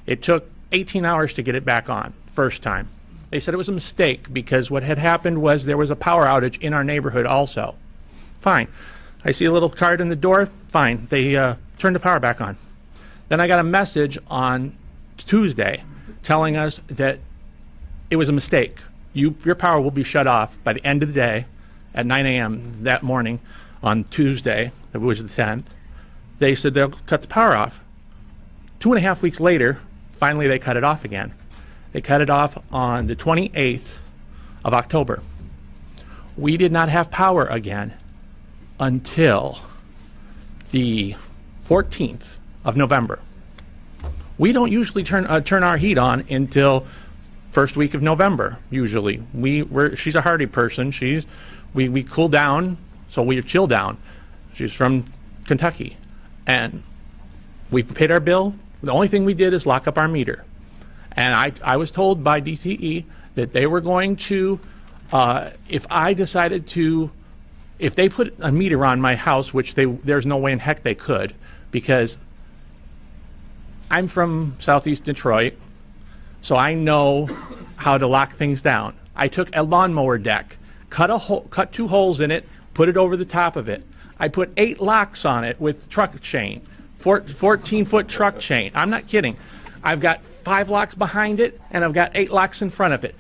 It took 18 hours to get it back on, first time. They said it was a mistake because what had happened was there was a power outage in our neighborhood also. Fine. I see a little card in the door, fine. They turned the power back on. Then I got a message on Tuesday telling us that it was a mistake. Your power will be shut off by the end of the day at 9 a.m. that morning. On Tuesday, that was the 10th, they said they'll cut the power off. 2.5 weeks later, finally they cut it off again. They cut it off on the 28th of October. We did not have power again until the 14th of November. We don't usually turn our heat on until first week of November, usually. She's a hardy person. We cool down. So we chill down. She's from Kentucky. And we've paid our bill. The only thing we did is lock up our meter. And I was told by DTE that they were going to, if they put a meter on my house, which there's no way in heck they could, because I'm from Southeast Detroit, so I know how to lock things down. I took a lawnmower deck, cut 2 holes in it, put it over the top of it. I put 8 locks on it with truck chain, 14-foot truck chain. I'm not kidding. I've got 5 locks behind it, and I've got 8 locks in front of it.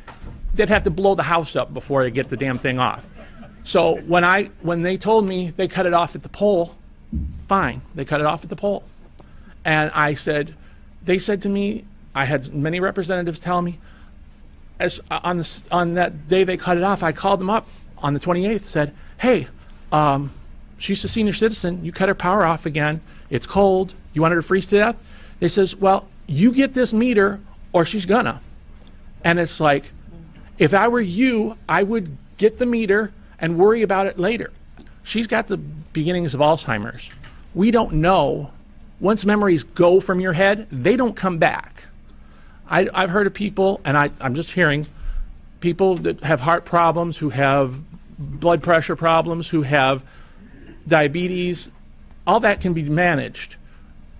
They'd have to blow the house up before they get the damn thing off. So when they told me they cut it off at the pole, fine, they cut it off at the pole. And they said to me, I had many representatives tell me, on that day they cut it off, I called them up on the 28th, said, hey, she's a senior citizen. You cut her power off again. It's cold. You want her to freeze to death? They says, well, you get this meter or she's gonna. And it's like, if I were you, I would get the meter and worry about it later. She's got the beginnings of Alzheimer's. We don't know. Once memories go from your head, they don't come back. I've heard of people, and I'm just hearing, people that have heart problems, who have blood pressure problems, who have diabetes, all that can be managed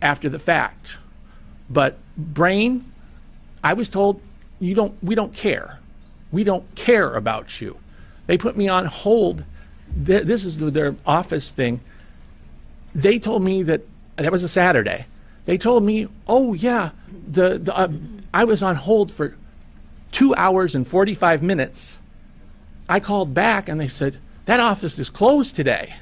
after the fact. But brain, I was told, we don't care. We don't care about you. They put me on hold. This is their office thing. They told me that was a Saturday. They told me, oh yeah, I was on hold for 2 hours and 45 minutes. I called back and they said, that office is closed today.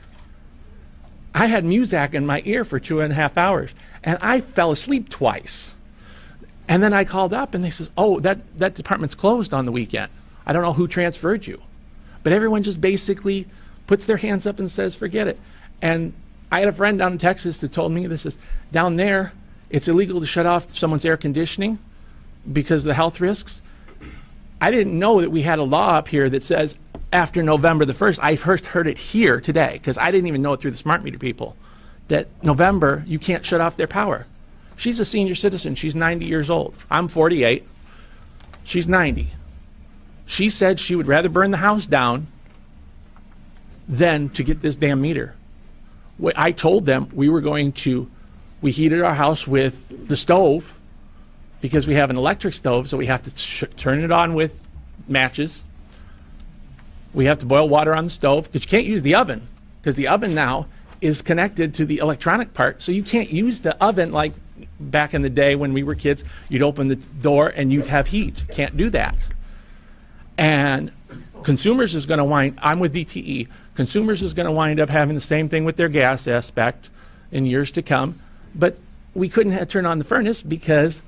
I had Muzak in my ear for 2.5 hours and I fell asleep twice. And then I called up and they says, oh, that department's closed on the weekend. I don't know who transferred you. But everyone just basically puts their hands up and says, forget it. And I had a friend down in Texas that told me, this is down there, it's illegal to shut off someone's air conditioning because of the health risks. I didn't know that we had a law up here that says after November the 1st, I first heard it here today, because I didn't even know it through the smart meter people, that November, you can't shut off their power. She's a senior citizen. She's 90 years old. I'm 48. She's 90. She said she would rather burn the house down than to get this damn meter. I told them we heated our house with the stove because we have an electric stove, so we have to turn it on with matches. We have to boil water on the stove because you can't use the oven, because the oven now is connected to the electronic part, so you can't use the oven like back in the day when we were kids. You'd open the door and you'd have heat. Can't do that. And Consumers is going to I'm with DTE, Consumers is going to wind up having the same thing with their gas aspect in years to come. But we couldn't turn on the furnace because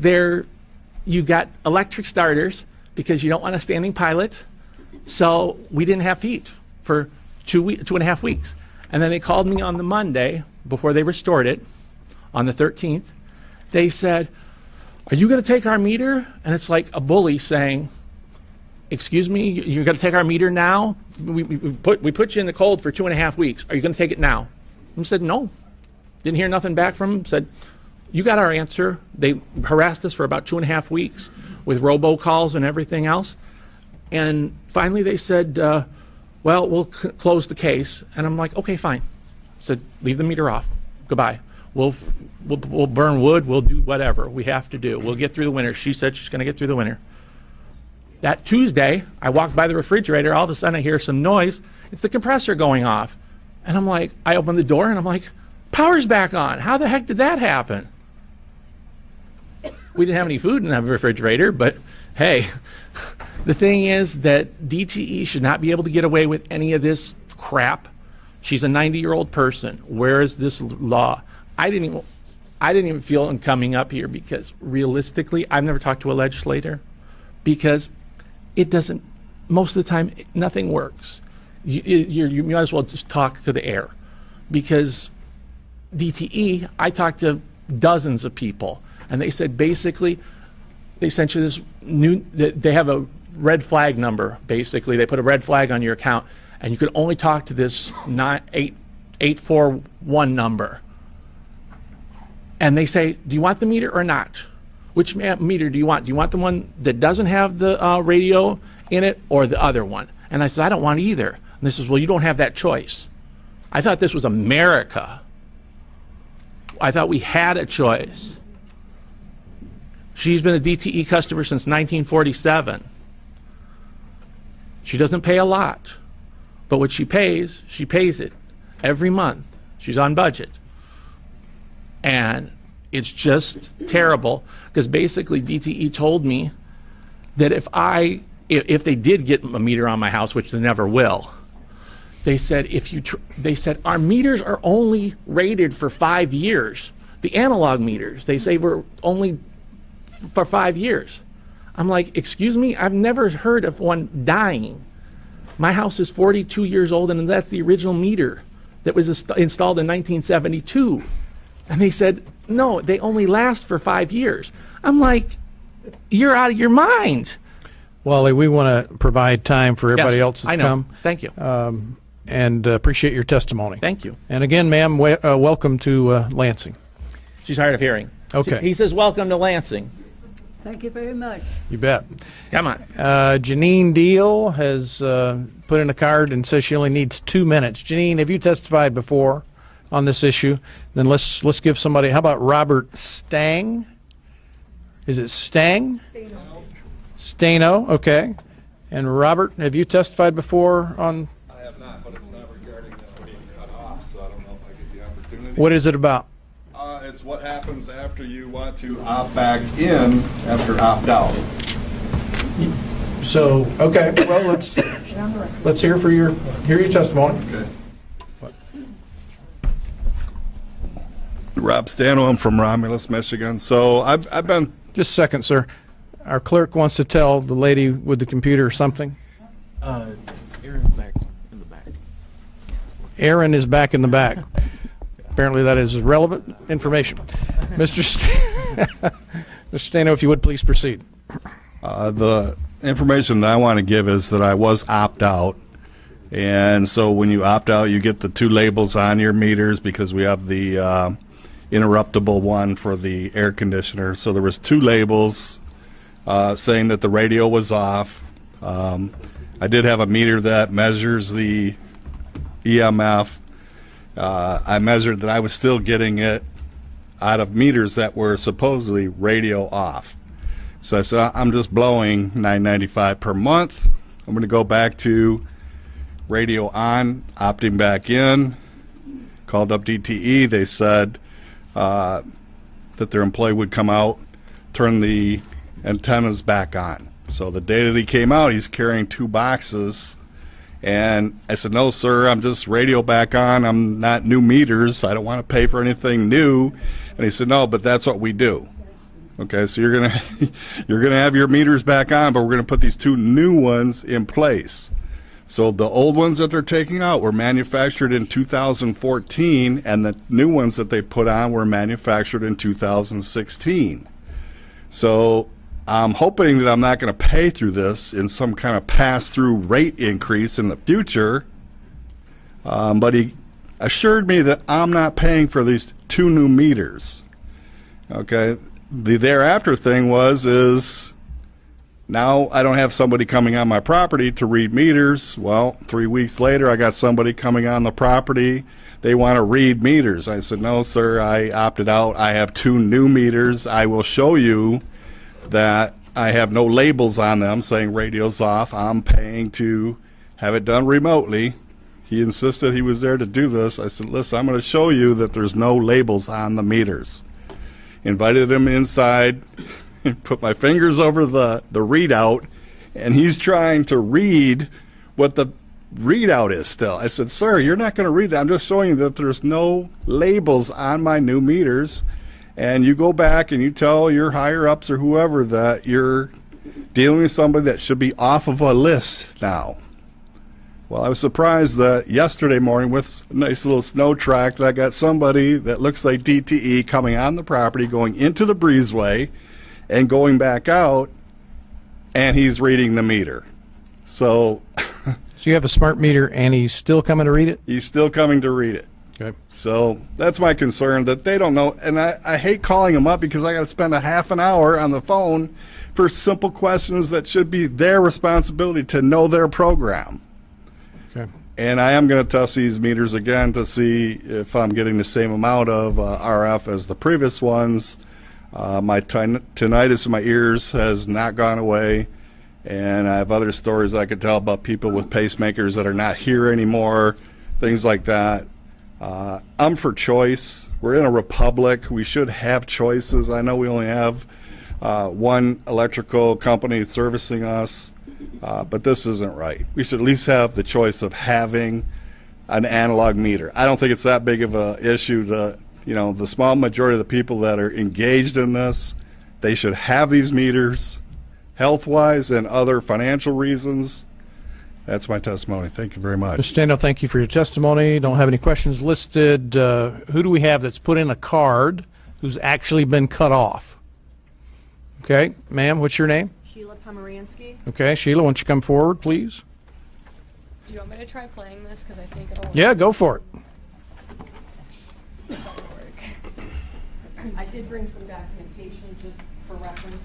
you got electric starters because you don't want a standing pilot. So we didn't have heat for 2.5 weeks. And then they called me on the Monday before they restored it on the 13th. They said, are you going to take our meter? And it's like a bully saying, excuse me, you're going to take our meter now? We put you in the cold for 2.5 weeks. Are you going to take it now? I said, no. Didn't hear nothing back from them. Said, you got our answer. They harassed us for about 2.5 weeks with robocalls and everything else. And finally they said, well, we'll close the case. And I'm like, okay, fine. Said, leave the meter off. Goodbye. We'll burn wood. We'll do whatever we have to do. We'll get through the winter. She said she's going to get through the winter. That Tuesday, I walked by the refrigerator. All of a sudden, I hear some noise. It's the compressor going off. And I'm like, I open the door, and I'm like, power's back on. How the heck did that happen? We didn't have any food in the refrigerator, but hey, the thing is that DTE should not be able to get away with any of this crap. She's a 90-year-old person. Where is this law? I didn't even feel in coming up here because realistically, I've never talked to a legislator because it doesn't, most of the time, nothing works. You might as well just talk to the air because DTE, I talked to dozens of people and they said basically they sent you this they have a red flag number basically. They put a red flag on your account and you could only talk to this 841 number. And they say, do you want the meter or not? Which meter do you want? Do you want the one that doesn't have the radio in it or the other one? And I said, I don't want either. And they says, well, you don't have that choice. I thought this was America. I thought we had a choice. She's been a DTE customer since 1947. She doesn't pay a lot. But what she pays it every month. She's on budget. And it's just terrible because basically DTE told me that if they did get a meter on my house, which they never will, they said our meters are only rated for 5 years. The analog meters, they say we're only for 5 years. I'm like, excuse me, I've never heard of one dying. My house is 42 years old and that's the original meter. that was installed in 1972. And they said, no, they only last for 5 years. I'm like, you're out of your mind. Wally, we want to provide time for everybody Yes, else that's I know. come. Thank you. And appreciate your testimony. Thank you. And again, ma'am, welcome to Lansing. She's hard of hearing. Okay. He says, welcome to Lansing. Thank you very much. You bet. Come on. Janine Deal has put in a card and says she only needs 2 minutes. Janine, have you testified before on this issue? Then let's give somebody. How about Robert Stang? Is it Stang? Stano. Okay. And Robert, have you testified before on? I have not, but it's not regarding being cut off, so I don't know if I get the opportunity. What is it about? It's what happens after you want to opt back in after opt out. So, okay, well, let's hear your testimony. Okay. Rob Stano, I'm from Romulus, Michigan. So I've been. Just a second, sir. Our clerk wants to tell the lady with the computer something. Aaron's back in the back. Aaron is back in the back. Apparently that is relevant information. Mr. Mr. Stano, if you would please proceed. The information that I want to give is that I was opt out. And so when you opt out, you get the 2 labels on your meters because we have the interruptible one for the air conditioner. So there was 2 labels saying that the radio was off. I did have a meter that measures the EMF. I measured that I was still getting it out of meters that were supposedly radio off. So I said, I'm just blowing $9.95 per month. I'm going to go back to radio on, opting back in. Called up DTE. They said that their employee would come out, turn the antennas back on. So the day that he came out, he's carrying 2 boxes. And I said, no, sir, I'm just radio back on. I'm not new meters. I don't want to pay for anything new. And he said, no, but that's what we do. Okay, so you're gonna have your meters back on, but we're gonna put these 2 new ones in place. So the old ones that they're taking out were manufactured in 2014, and the new ones that they put on were manufactured in 2016. So I'm hoping that I'm not going to pay through this in some kind of pass-through rate increase in the future. But he assured me that I'm not paying for these 2 new meters. Okay. The thereafter thing is now I don't have somebody coming on my property to read meters. Well, 3 weeks later, I got somebody coming on the property. They want to read meters. I said, no, sir, I opted out. I have 2 new meters. I will show you that I have no labels on them saying radio's off. I'm paying to have it done remotely. He insisted he was there to do this. I said, listen, I'm going to show you that there's no labels on the meters. Invited him inside, put my fingers over the readout, and he's trying to read what the readout is still. I said, sir, you're not going to read that. I'm just showing you that there's no labels on my new meters. And you go back and you tell your higher-ups or whoever that you're dealing with somebody that should be off of a list now. Well, I was surprised that yesterday morning with a nice little snow track that I got somebody that looks like DTE coming on the property, going into the breezeway and going back out, and he's reading the meter. So So you have a smart meter and he's still coming to read it? He's still coming to read it. Okay. So that's my concern, that they don't know. And I hate calling them up because I got to spend a half an hour on the phone for simple questions that should be their responsibility to know their program. Okay. And I am going to test these meters again to see if I'm getting the same amount of RF as the previous ones. My tinnitus in my ears has not gone away. And I have other stories I could tell about people with pacemakers that are not here anymore, things like that. I'm for choice. We're in a republic. We should have choices. I know we only have one electrical company servicing us, but this isn't right. We should at least have the choice of having an analog meter. I don't think it's that big of an issue. The small majority of the people that are engaged in this, they should have these meters, health-wise and other financial reasons. That's my testimony. Thank you very much. Mr. Stando, thank you for your testimony. Don't have any questions listed. Who do we have that's put in a card who's actually been cut off? Okay, ma'am, what's your name? Sheila Pomeransky. Okay, Sheila, why don't you come forward, please? Do you want me to try playing this? Because I think it'll work. Yeah, go for it. I did bring some documentation just for reference.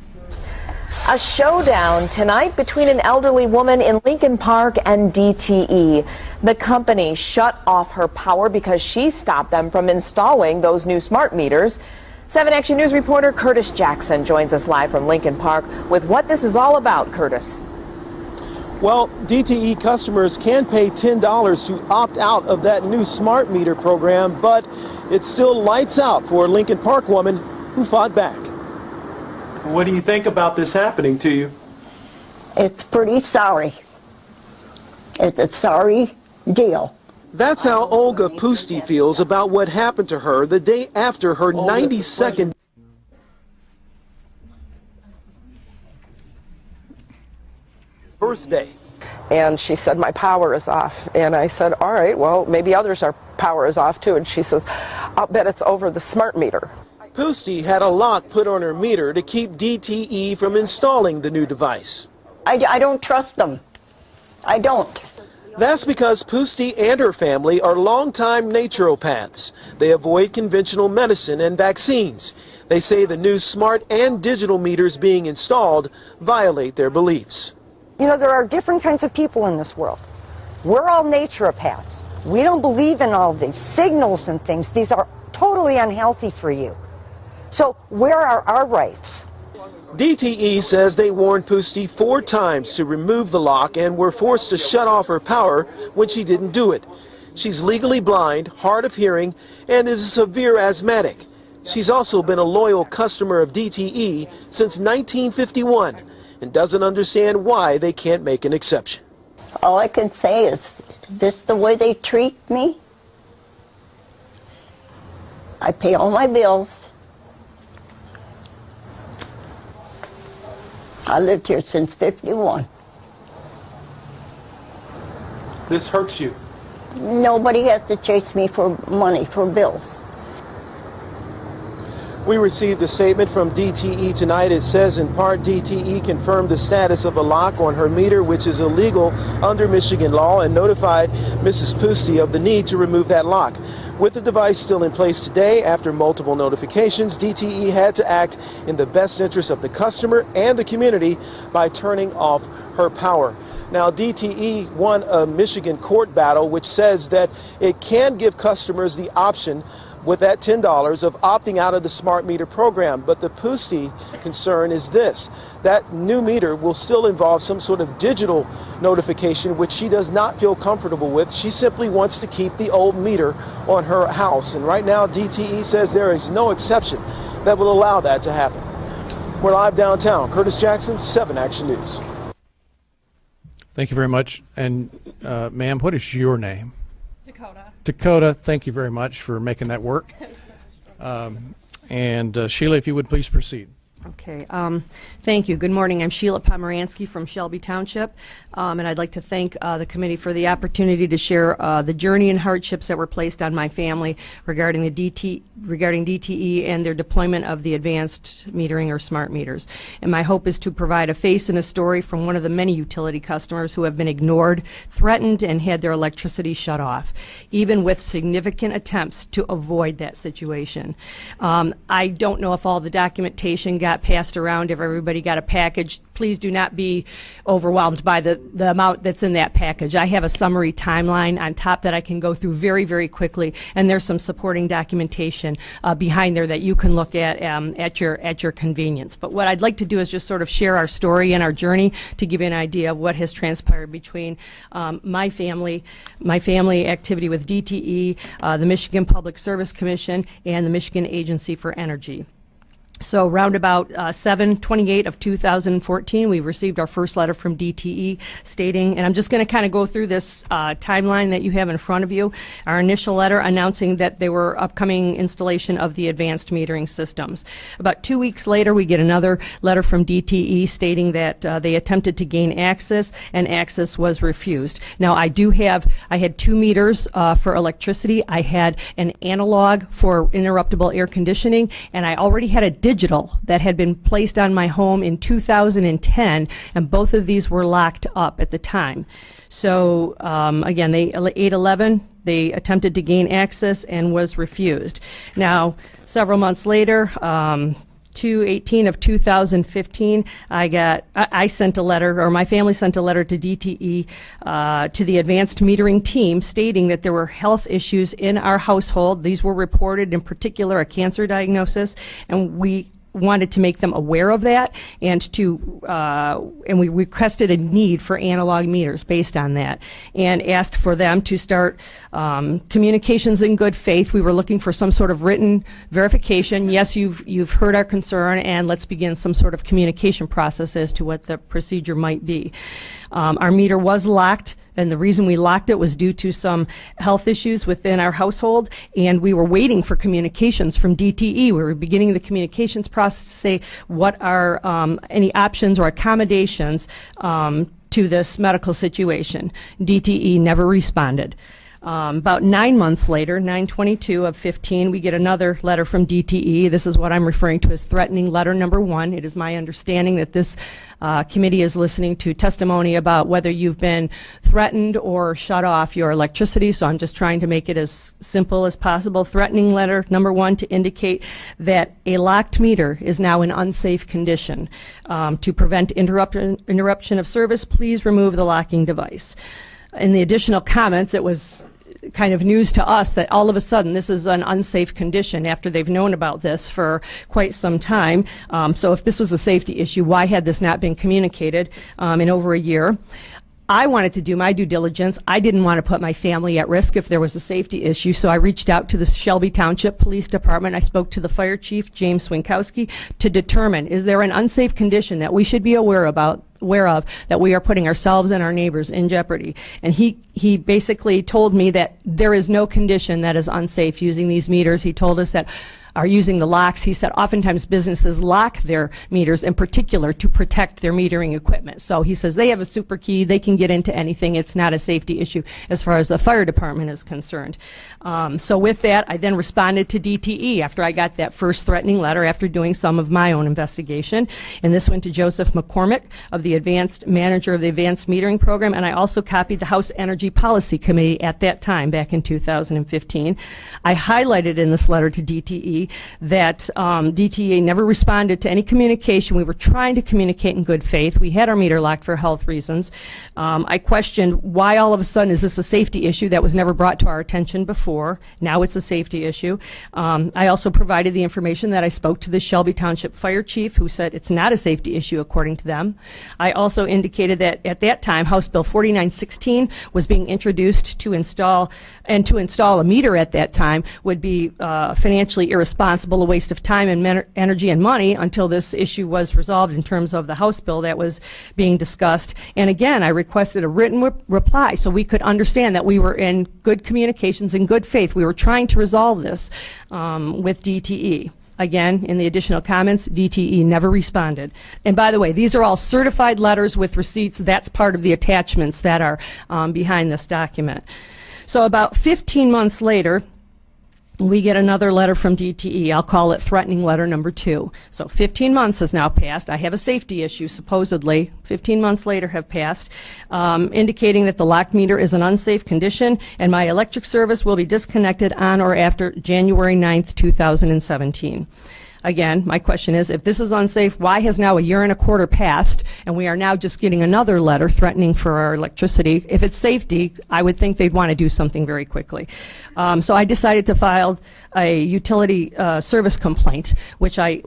A showdown tonight between an elderly woman in Lincoln Park and DTE. The company shut off her power because she stopped them from installing those new smart meters. 7 Action News reporter Curtis Jackson joins us live from Lincoln Park with what this is all about. Curtis. Well, DTE customers can pay $10 to opt out of that new smart meter program, but it still lights out for a Lincoln Park woman who fought back. What do you think about this happening to you? It's pretty sorry. It's a sorry deal. That's how Olga Pusti feels about what happened to her the day after her 92nd birthday. And she said, my power is off. And I said, all right, well, maybe others' power is off too. And she says, I'll bet it's over the smart meter. Pusti had a lock put on her meter to keep DTE from installing the new device. I don't trust them. I don't. That's because Pusti and her family are longtime naturopaths. They avoid conventional medicine and vaccines. They say the new smart and digital meters being installed violate their beliefs. You know, there are different kinds of people in this world. We're all naturopaths. We don't believe in all these signals and things. These are totally unhealthy for you. So where are our rights? DTE says they warned Pusti 4 times to remove the lock and were forced to shut off her power when she didn't do it. She's legally blind, hard of hearing, and is a severe asthmatic. She's also been a loyal customer of DTE since 1951 and doesn't understand why they can't make an exception. All I can say is, this the way they treat me? I pay all my bills. I lived here since 51. This hurts you. Nobody has to chase me for money, for bills. We received a statement from DTE tonight. It says in part DTE confirmed the status of a lock on her meter, which is illegal under Michigan law, and notified Mrs. Pusti of the need to remove that lock. With the device still in place today, after multiple notifications, DTE had to act in the best interest of the customer and the community by turning off her power. Now, DTE won a Michigan court battle which says that it can give customers the option with that $10 of opting out of the smart meter program. But the Pusti concern is this: that new meter will still involve some sort of digital notification, which she does not feel comfortable with. She simply wants to keep the old meter on her house. And right now, DTE says there is no exception that will allow that to happen. We're live downtown. Curtis Jackson, 7 Action News. Thank you very much. And ma'am, what is your name? Dakota. Dakota, thank you very much for making that work. And Sheila, if you would please proceed. Okay, thank you. Good morning. I'm Sheila Pomeransky from Shelby Township, and I'd like to thank the committee for the opportunity to share the journey and hardships that were placed on my family regarding DTE and their deployment of the advanced metering or smart meters. And my hope is to provide a face and a story from one of the many utility customers who have been ignored, threatened, and had their electricity shut off, even with significant attempts to avoid that situation. I don't know if all the documentation got passed around, if everybody got a package. Please do not be overwhelmed by the amount that's in that package. I have a summary timeline on top that I can go through very, very quickly, and there's some supporting documentation behind there that you can look at your convenience. But what I'd like to do is just sort of share our story and our journey to give you an idea of what has transpired between my family activity with DTE, the Michigan Public Service Commission, and the Michigan Agency for Energy. So roundabout 7/28 of 2014, we received our first letter from DTE stating, and I'm just going to kind of go through this timeline that you have in front of you. Our initial letter announcing that they were upcoming installation of the advanced metering systems. About 2 weeks later, we get another letter from DTE stating that they attempted to gain access, and access was refused. Now, I had 2 meters for electricity. I had an analog for interruptible air conditioning, and I already had a digital that had been placed on my home in 2010, and both of these were locked up at the time. So again, 8/11, they attempted to gain access and was refused. Now, several months later, 2/18 of 2015, I sent a letter, or my family sent a letter to DTE, to the advanced metering team, stating that there were health issues in our household. These were reported, in particular a cancer diagnosis, and we wanted to make them aware of that, and we requested a need for analog meters based on that, and asked for them to start communications in good faith. We were looking for some sort of written verification. Yes, you've heard our concern, and let's begin some sort of communication process as to what the procedure might be. Our meter was locked, and the reason we locked it was due to some health issues within our household, and we were waiting for communications from DTE. We were beginning the communications process to say what are any options or accommodations to this medical situation. DTE never responded. About 9 months later, 9/22 of 15, we get another letter from DTE. This is what I'm referring to as threatening letter number 1. It is my understanding that this committee is listening to testimony about whether you've been threatened or shut off your electricity, so I'm just trying to make it as simple as possible. Threatening letter number 1 to indicate that a locked meter is now in unsafe condition. To prevent interruption of service, please remove the locking device. In the additional comments, it was kind of news to us that all of a sudden this is an unsafe condition after they've known about this for quite some time. So if this was a safety issue, why had this not been communicated in over a year? I wanted to do my due diligence. I didn't want to put my family at risk if there was a safety issue, so I reached out to the Shelby Township Police Department. I spoke to the Fire Chief, James Swinkowski, to determine, is there an unsafe condition that we should be aware of, that we are putting ourselves and our neighbors in jeopardy? And he basically told me that there is no condition that is unsafe using these meters. He told us that are using the locks. He said oftentimes businesses lock their meters in particular to protect their metering equipment. So he says they have a super key, they can get into anything. It's not a safety issue as far as the fire department is concerned. So with that, I then responded to DTE after I got that first threatening letter after doing some of my own investigation. And this went to Joseph McCormick, of the manager of the Advanced Metering Program, and I also copied the House Energy Policy Committee at that time, back in 2015. I highlighted in this letter to DTE that DTE never responded to any communication. We were trying to communicate in good faith. We had our meter locked for health reasons. I questioned why all of a sudden is this a safety issue that was never brought to our attention before. Now it's a safety issue. I also provided the information that I spoke to the Shelby Township Fire Chief, who said it's not a safety issue according to them. I also indicated that at that time House Bill 4916 was being introduced to install a meter at that time would be financially irresponsible, a waste of time and energy and money until this issue was resolved in terms of the House bill that was being discussed. And again, I requested a written reply so we could understand that we were in good communications, in good faith. We were trying to resolve this with DTE. Again, in the additional comments, DTE never responded. And by the way, these are all certified letters with receipts. That's part of the attachments that are behind this document. So about 15 months later, we get another letter from DTE. I'll call it threatening letter number 2. So 15 months has now passed. I have a safety issue, supposedly. 15 months later have passed, indicating that the locked meter is an unsafe condition and my electric service will be disconnected on or after January 9th, 2017. Again, my question is, if this is unsafe, why has now a year and a quarter passed and we are now just getting another letter threatening for our electricity? If it's safety, I would think they'd want to do something very quickly. So I decided to file a utility service complaint, which I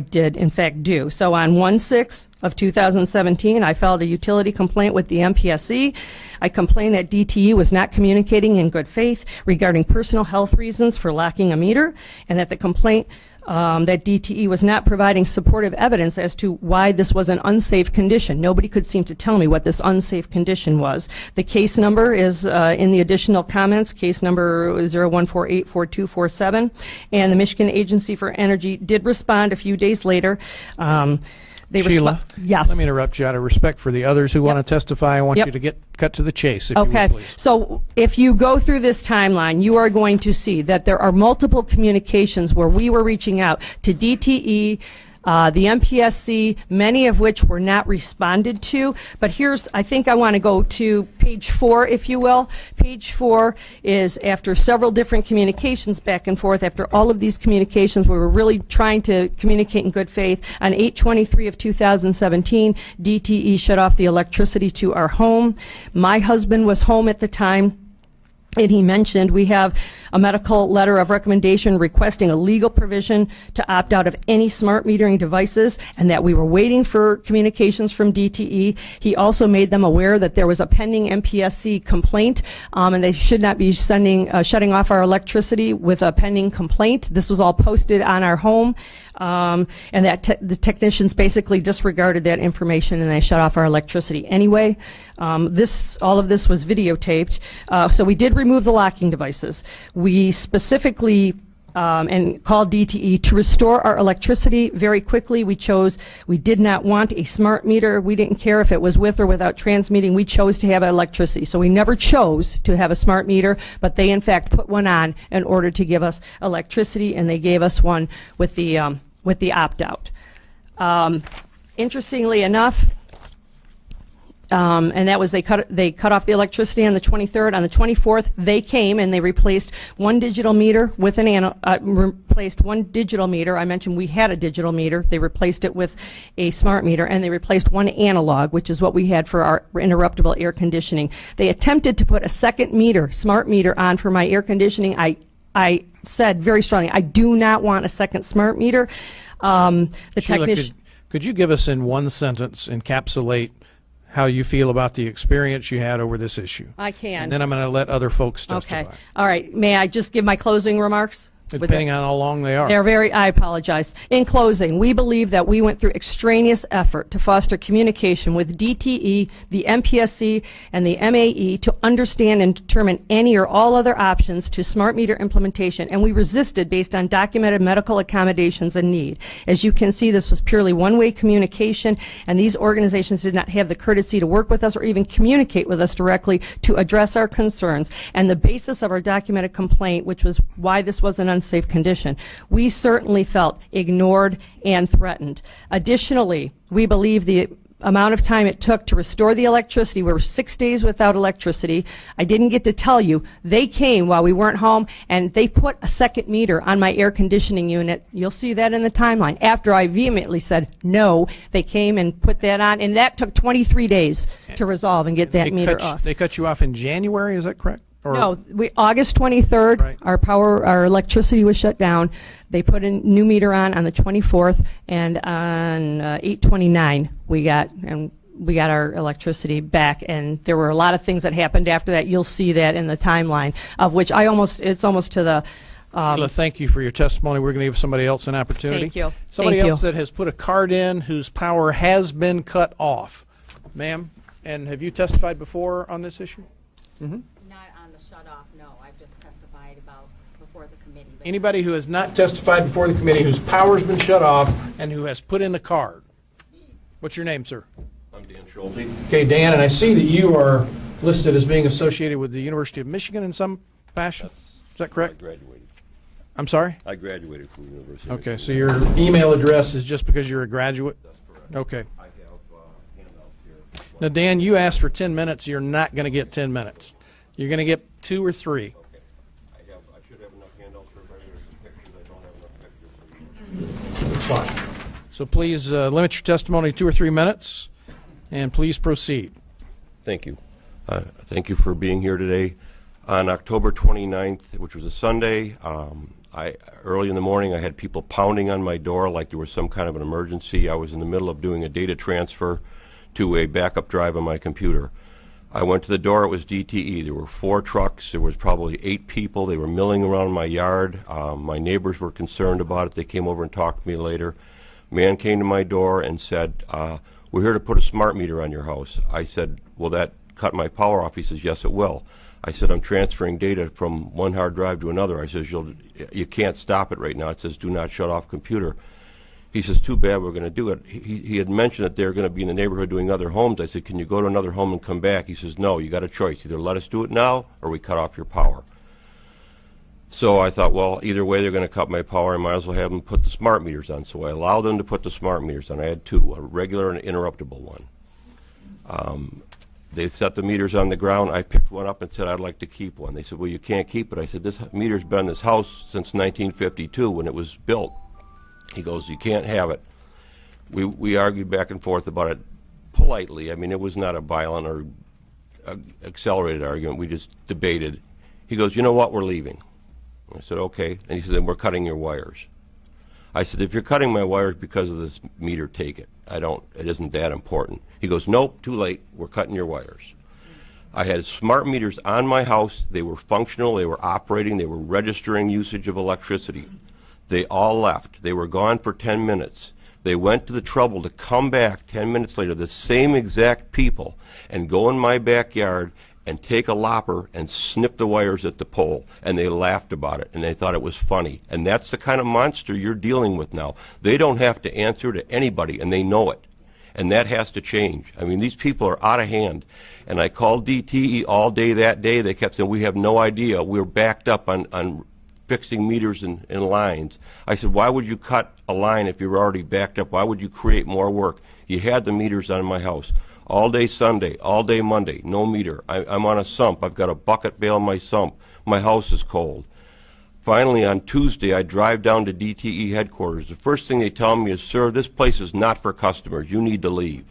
did in fact do. So on 1/6 of 2017, I filed a utility complaint with the MPSC. I complained that DTE was not communicating in good faith regarding personal health reasons for locking a meter, and that the complaint that DTE was not providing supportive evidence as to why this was an unsafe condition. Nobody could seem to tell me what this unsafe condition was. The case number is in the additional comments, case number 01484247, and the Michigan Agency for Energy did respond a few days later. Sheila, yes. Let me interrupt you. Out of respect for the others who want to testify, I want you to get cut to the chase, if you Okay, would, please. so if you go through this timeline, you are going to see that there are multiple communications where we were reaching out to DTE, the MPSC, many of which were not responded to. But here's, I think I want to go to page 4, if you will. Page 4 is after several different communications back and forth, after all of these communications, we were really trying to communicate in good faith. On 8/23 of 2017, DTE shut off the electricity to our home. My husband was home at the time. And he mentioned we have a medical letter of recommendation requesting a legal provision to opt out of any smart metering devices, and that we were waiting for communications from DTE. He also made them aware that there was a pending MPSC complaint, and they should not be shutting off our electricity with a pending complaint. This was all posted on our home, and that the technicians basically disregarded that information and they shut off our electricity anyway. All of this was videotaped, so we did remove the locking devices. We specifically and called DTE to restore our electricity very quickly. We did not want a smart meter. We didn't care if it was with or without transmitting. We chose to have electricity. So we never chose to have a smart meter, but they in fact put one on in order to give us electricity, and they gave us one with the opt-out. Interestingly enough, and that was they cut off the electricity on the 23rd. On the 24th, they came and they replaced one digital meter with replaced one digital meter. I mentioned we had a digital meter. They replaced it with a smart meter, and they replaced one analog, which is what we had for our interruptible air conditioning. They attempted to put a second meter, smart meter, on for my air conditioning. I said very strongly, I do not want a second smart meter. The Sheila, technician. could you give us in one sentence, encapsulate how you feel about the experience you had over this issue? I can. And then I'm going to let other folks testify. Okay. All right. May I just give my closing remarks? Depending on how long they are. I apologize. In closing, we believe that we went through extraneous effort to foster communication with DTE, the MPSC, and the MAE to understand and determine any or all other options to smart meter implementation, and we resisted based on documented medical accommodations and need. As you can see, this was purely one-way communication, and these organizations did not have the courtesy to work with us or even communicate with us directly to address our concerns. And the basis of our documented complaint, which was why this was an unsafe condition, we certainly felt ignored and threatened. Additionally, we believe the amount of time it took to restore the electricity, we were 6 days without electricity. I didn't get to tell you, they came while we weren't home and they put a second meter on my air conditioning unit. You'll see that in the timeline. After I vehemently said no, they came and put that on, and that took 23 days to resolve and get that meter off. They cut you off in January, is that correct? No, August 23rd, right. Our electricity was shut down. They put a new meter on the 24th, and on 8/29 we got our electricity back. And there were a lot of things that happened after that. You'll see that in the timeline, of which it's almost to the. Sheila, thank you for your testimony. We're going to give somebody else an opportunity. Thank you. Somebody else that has put a card in whose power has been cut off. Ma'am, and have you testified before on this issue? Mm-hmm. Anybody who has not testified before the committee, whose power's been shut off, and who has put in the card. What's your name, sir? I'm Dan Schulte. Okay, Dan, and I see that you are listed as being associated with the University of Michigan in some fashion. Is that correct? I graduated. I'm sorry? I graduated from the University of Okay, Michigan. so your email address is just because you're a graduate? That's correct. Okay. I have handouts here. Now, Dan, you asked for 10 minutes. You're not going to get 10 minutes. You're going to get 2 or 3. I should have enough handouts for everybody. There's some pictures. I don't have enough pictures. That's fine. So please limit your testimony to 2 or 3 minutes, and please proceed. Thank you. Thank you for being here today. On October 29th, which was a Sunday, early in the morning, I had people pounding on my door like there was some kind of an emergency. I was in the middle of doing a data transfer to a backup drive on my computer. I went to the door, it was DTE. There were 4 trucks, there was probably 8 people. They were milling around my yard. My neighbors were concerned about it. They came over and talked to me later. Man came to my door and said, we're here to put a smart meter on your house. I said, will that cut my power off? He says, yes, it will. I said, I'm transferring data from one hard drive to another. I says, you can't stop it right now. It says, do not shut off computer. He says, too bad, we're going to do it. He had mentioned that they're going to be in the neighborhood doing other homes. I said, can you go to another home and come back? He says, no, you got a choice. Either let us do it now or we cut off your power. So I thought, well, either way they're going to cut my power. I might as well have them put the smart meters on. So I allowed them to put the smart meters on. I had 2, a regular and an interruptible one. They set the meters on the ground. I picked one up and said, I'd like to keep one. They said, well, you can't keep it. I said, this meter's been in this house since 1952 when it was built. He goes, you can't have it. We argued back and forth about it politely. I mean, it was not a violent or accelerated argument. We just debated. He goes, you know what, we're leaving. I said, okay. And he said, then we're cutting your wires. I said, if you're cutting my wires because of this meter, take it. It isn't that important. He goes, nope, too late. We're cutting your wires. I had smart meters on my house. They were functional. They were operating. They were registering usage of electricity. They all left. They were gone for 10 minutes. They went to the trouble to come back 10 minutes later, the same exact people, and go in my backyard and take a lopper and snip the wires at the pole. And they laughed about it, and they thought it was funny. And that's the kind of monster you're dealing with now. They don't have to answer to anybody, and they know it. And that has to change. I mean, these people are out of hand. And I called DTE all day that day. They kept saying, we have no idea. We're backed up on fixing meters and lines. I said, why would you cut a line if you're already backed up? Why would you create more work? You had the meters on my house. All day Sunday, all day Monday, no meter. I'm on a sump. I've got a bucket bail in my sump. My house is cold. Finally, on Tuesday, I drive down to DTE headquarters. The first thing they tell me is, sir, this place is not for customers. You need to leave.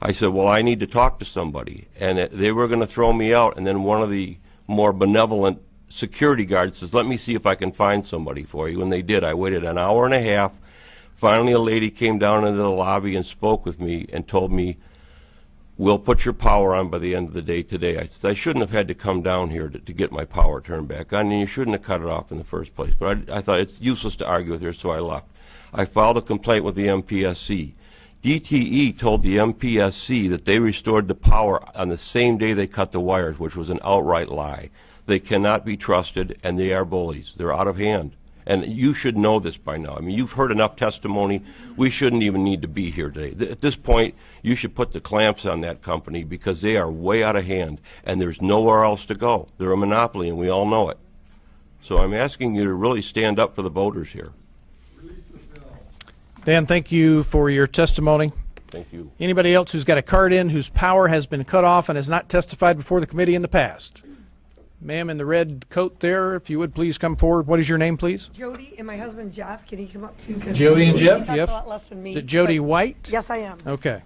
I said, well, I need to talk to somebody. And they were going to throw me out, and then one of the more benevolent security guard says, let me see if I can find somebody for you. And they did. I waited an hour and a half. Finally, a lady came down into the lobby and spoke with me and told me, we'll put your power on by the end of the day today. I said, I shouldn't have had to come down here to get my power turned back on, and you shouldn't have cut it off in the first place. But I thought it's useless to argue with her, so I left. I filed a complaint with the MPSC. DTE told the MPSC that they restored the power on the same day they cut the wires, which was an outright lie. They cannot be trusted, and they are bullies. They're out of hand. And you should know this by now. I mean, you've heard enough testimony. We shouldn't even need to be here today. At this point, you should put the clamps on that company because they are way out of hand, and there's nowhere else to go. They're a monopoly, and we all know it. So I'm asking you to really stand up for the voters here. Dan, thank you for your testimony. Thank you. Anybody else who's got a card in whose power has been cut off and has not testified before the committee in the past? Ma'am in the red coat there, if you would please come forward. What is your name, please? Jody and my husband Jeff. Can he come up too? Jody and Jeff? He talks Yep. a lot less than me. Is it Jody but- White? Yes, I am. Okay.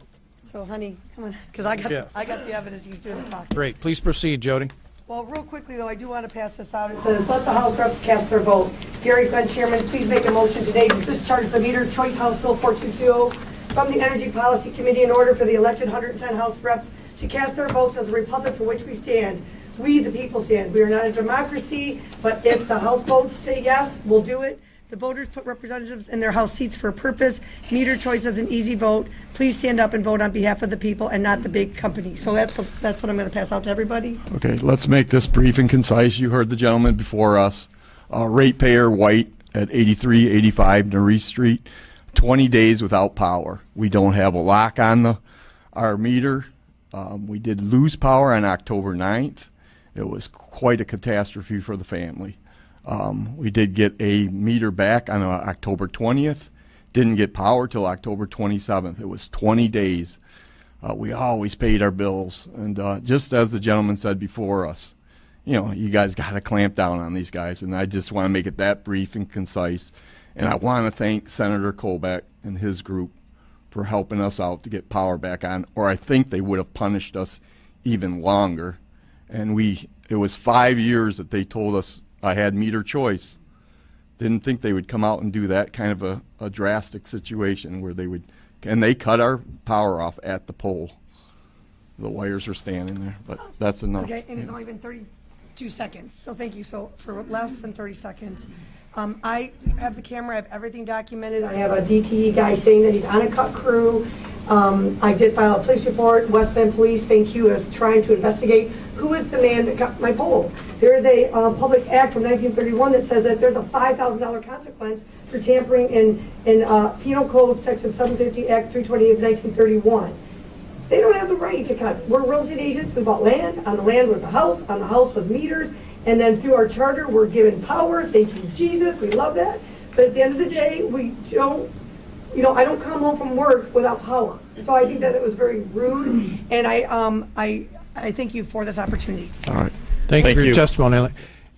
So, honey, come on, because I Jeff. got the evidence. He's doing the talking. Great. Please proceed, Jody. Well, real quickly though, I do want to pass this out. It says, "Let the House reps cast their vote." Gary Glenn, Chairman, please make a motion today to discharge the meter choice House Bill 4220 from the Energy Policy Committee in order for the elected 110 House reps to cast their votes as a republic for which we stand. We, the people, stand. We are not a democracy, but if the House votes say yes, we'll do it. The voters put representatives in their House seats for a purpose. Meter choice is an easy vote. Please stand up and vote on behalf of the people and not the big company. So that's what I'm going to pass out to everybody. Okay, let's make this brief and concise. You heard the gentleman before us. Ratepayer White at 8385 Norris Street, 20 days without power. We don't have a lock on our meter. We did lose power on October 9th. It was quite a catastrophe for the family. We did get a meter back on October 20th. Didn't get power till October 27th. It was 20 days. We always paid our bills. And just as the gentleman said before us, you know, you guys got to clamp down on these guys. And I just want to make it that brief and concise. And I want to thank Senator Colbeck and his group for helping us out to get power back on, or I think they would have punished us even longer. And it was 5 years that they told us I had meter choice. Didn't think they would come out and do that kind of a drastic situation where they would, and they cut our power off at the pole. the wires are standing there, but that's enough. Okay, and it's only been 32 seconds, so thank you. So for less than 30 seconds, I have the camera, I have everything documented. I have a DTE guy saying that he's on a cut crew. I did file a police report. West Bend Police, thank you, is trying to investigate who is the man that cut my pole. There is a public act from 1931 that says that there's a $5,000 consequence for tampering in Penal Code Section 750 Act 320 of 1931. They don't have the right to cut. We're real estate agents. We bought land. On the land was a house. On the house was meters. And then through our charter, we're given power. Thank you, Jesus. We love that. But at the end of the day, we don't, I don't come home from work without power. So I think that it was very rude. And I thank you for this opportunity. All right. Thank you for your testimony.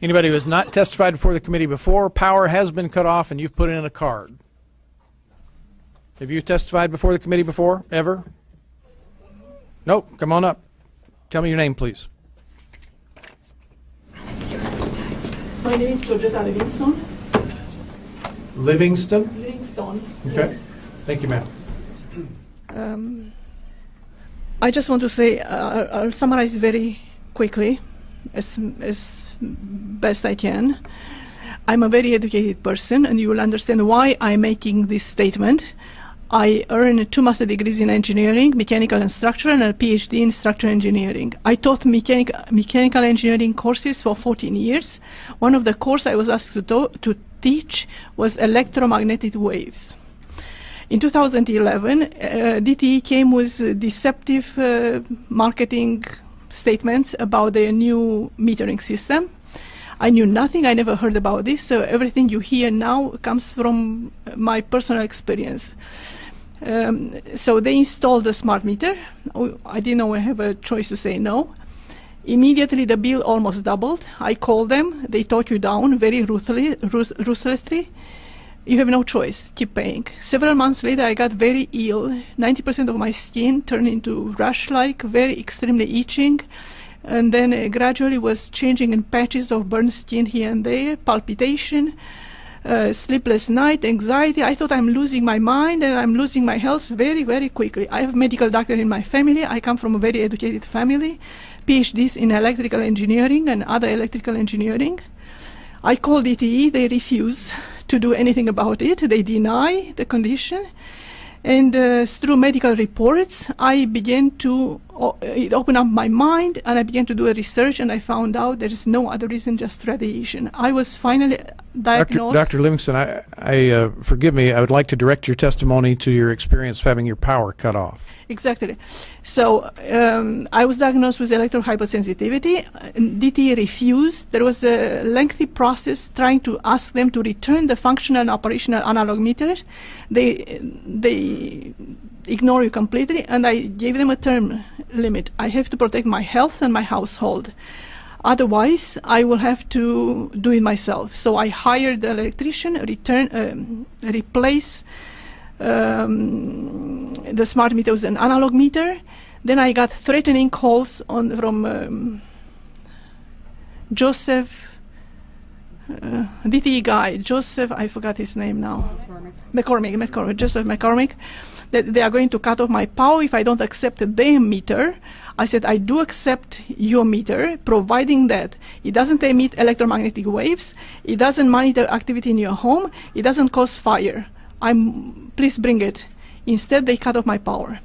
Anybody who has not testified before the committee before, power has been cut off and you've put in a card. Have you testified before the committee before, ever? Nope. Come on up. Tell me your name, please. My name is Georgetta Livingston. Livingston? Livingston, Okay. yes. Thank you, ma'am. I just want to say, I'll summarize very quickly, as best I can. I'm a very educated person, and you will understand why I'm making this statement. I earned 2 master's degrees in engineering, mechanical and structural, and a PhD in structural engineering. I taught mechanical engineering courses for 14 years. One of the courses I was asked to teach was electromagnetic waves. In 2011, DTE came with deceptive marketing statements about their new metering system. I knew nothing. I never heard about this. So everything you hear now comes from my personal experience. So they installed the smart meter. I didn't know I have a choice to say no. Immediately the bill almost doubled. I called them. They talk you down very ruthlessly. You have no choice. Keep paying. Several months later, I got very ill. 90% of my skin turned into rash-like, very extremely itching. And then gradually was changing in patches of burned skin here and there, palpitation, sleepless night, anxiety. I thought I'm losing my mind and I'm losing my health very, very quickly. I have a medical doctor in my family. I come from a very educated family, PhDs in electrical engineering and other electrical engineering. I called DTE. They refuse to do anything about it. They deny the condition. And through medical reports, I began to it opened up my mind, and I began to do a research, and I found out there is no other reason, just radiation. I was finally diagnosed. Dr. Livingston, I forgive me, I would like to direct your testimony to your experience of having your power cut off. Exactly. So I was diagnosed with electrohypersensitivity. DTE refused. There was a lengthy process trying to ask them to return the functional and operational analog meter. They ignore you completely, and I gave them a term limit. I have to protect my health and my household. Otherwise, I will have to do it myself. So I hired the electrician, replace the smart meter with an analog meter. Then I got threatening calls from Joseph, DTE guy, Joseph, I forgot his name now. McCormick, Joseph McCormick, that they are going to cut off my power if I don't accept their meter. I said, I do accept your meter, providing that it doesn't emit electromagnetic waves, it doesn't monitor activity in your home, it doesn't cause fire. Please bring it. Instead, they cut off my power.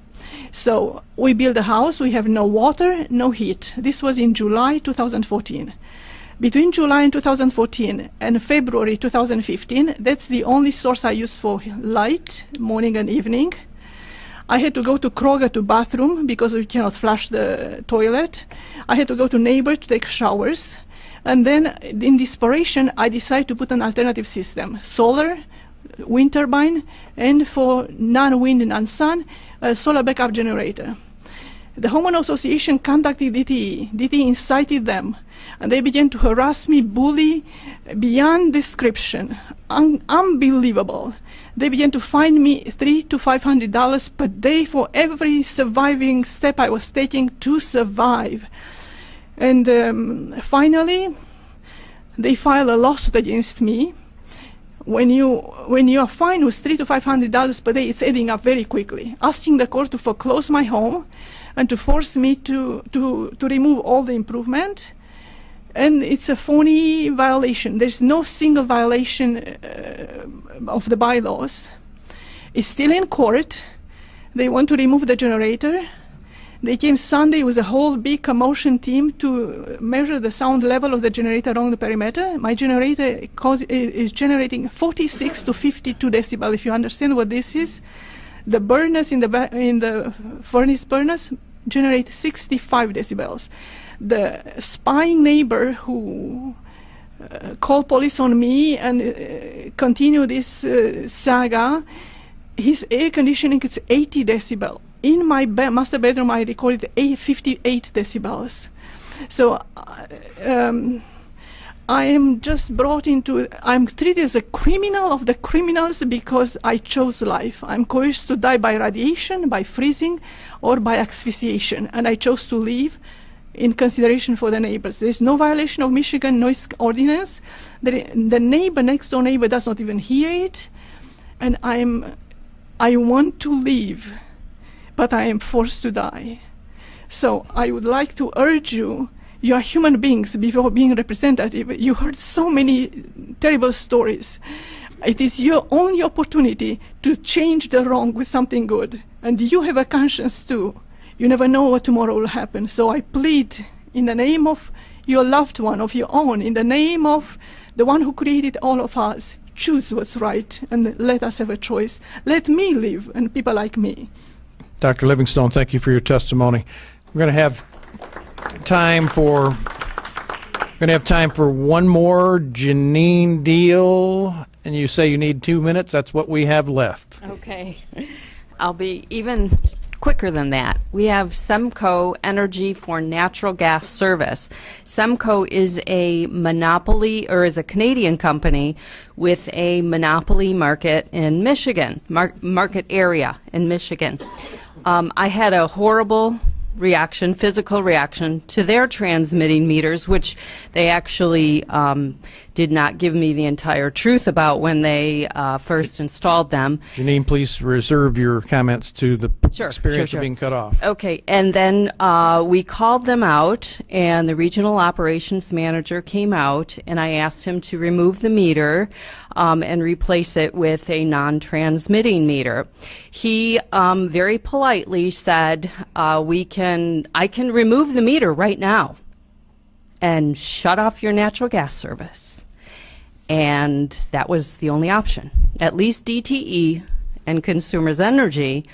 So we built a house, we have no water, no heat. This was in July 2014. Between July 2014 and February 2015, that's the only source I use for light, morning and evening. I had to go to Kroger to bathroom because we cannot flush the toilet. I had to go to neighbor to take showers. And then in desperation, I decided to put an alternative system, solar, wind turbine, and for non-wind, non-sun, a solar backup generator. The homeowner association contacted DTE. DTE incited them, and they began to harass me, bully beyond description. Unbelievable. They began to fine me $300 to $500 per day for every surviving step I was taking to survive. And finally, they filed a lawsuit against me. When you are fined with $300 to $500 per day, it's adding up very quickly. Asking the court to foreclose my home, and to force me to remove all the improvement. And it's a phony violation. There's no single violation of the bylaws. It's still in court. They want to remove the generator. They came Sunday with a whole big commotion team to measure the sound level of the generator along the perimeter. My generator is generating 46 to 52 decibel. If you understand what this is, the burners in the furnace burners generate 65 decibels. The spying neighbor who called police on me and continue this saga, his air conditioning is 80 decibel. In my master bedroom, I recorded 58 decibels. So I am just brought into, I'm treated as a criminal of the criminals because I chose life. I'm coerced to die by radiation, by freezing, or by asphyxiation, and I chose to live in consideration for the neighbors. There is no violation of Michigan noise ordinance. The neighbor, next door neighbor, does not even hear it, and I want to live, but I am forced to die. So I would like to urge you. You are human beings before being representative. You heard so many terrible stories. It is your only opportunity to change the wrong with something good, and you have a conscience too. You never know what tomorrow will happen. So I plead in the name of your loved one, of your own, in the name of the one who created all of us, choose what's right and let us have a choice. Let me live and people like me. Dr. Livingstone, thank you for your testimony. We're going to have time for one more. Janine Deal, and you say you need 2 minutes. That's what we have left. Okay. I'll be even quicker than that. We have Semco Energy for natural gas service. Semco is a monopoly, or is a Canadian company with a monopoly market in Michigan, market area in Michigan. I had a horrible reaction, physical reaction to their transmitting meters, which they actually did not give me the entire truth about when they first installed them. Janine, please reserve your comments to the experience of being cut off. Okay, and then we called them out, and the regional operations manager came out, and I asked him to remove the meter and replace it with a non-transmitting meter. He very politely said, I can remove the meter right now and shut off your natural gas service. And that was the only option. At least DTE and Consumers Energy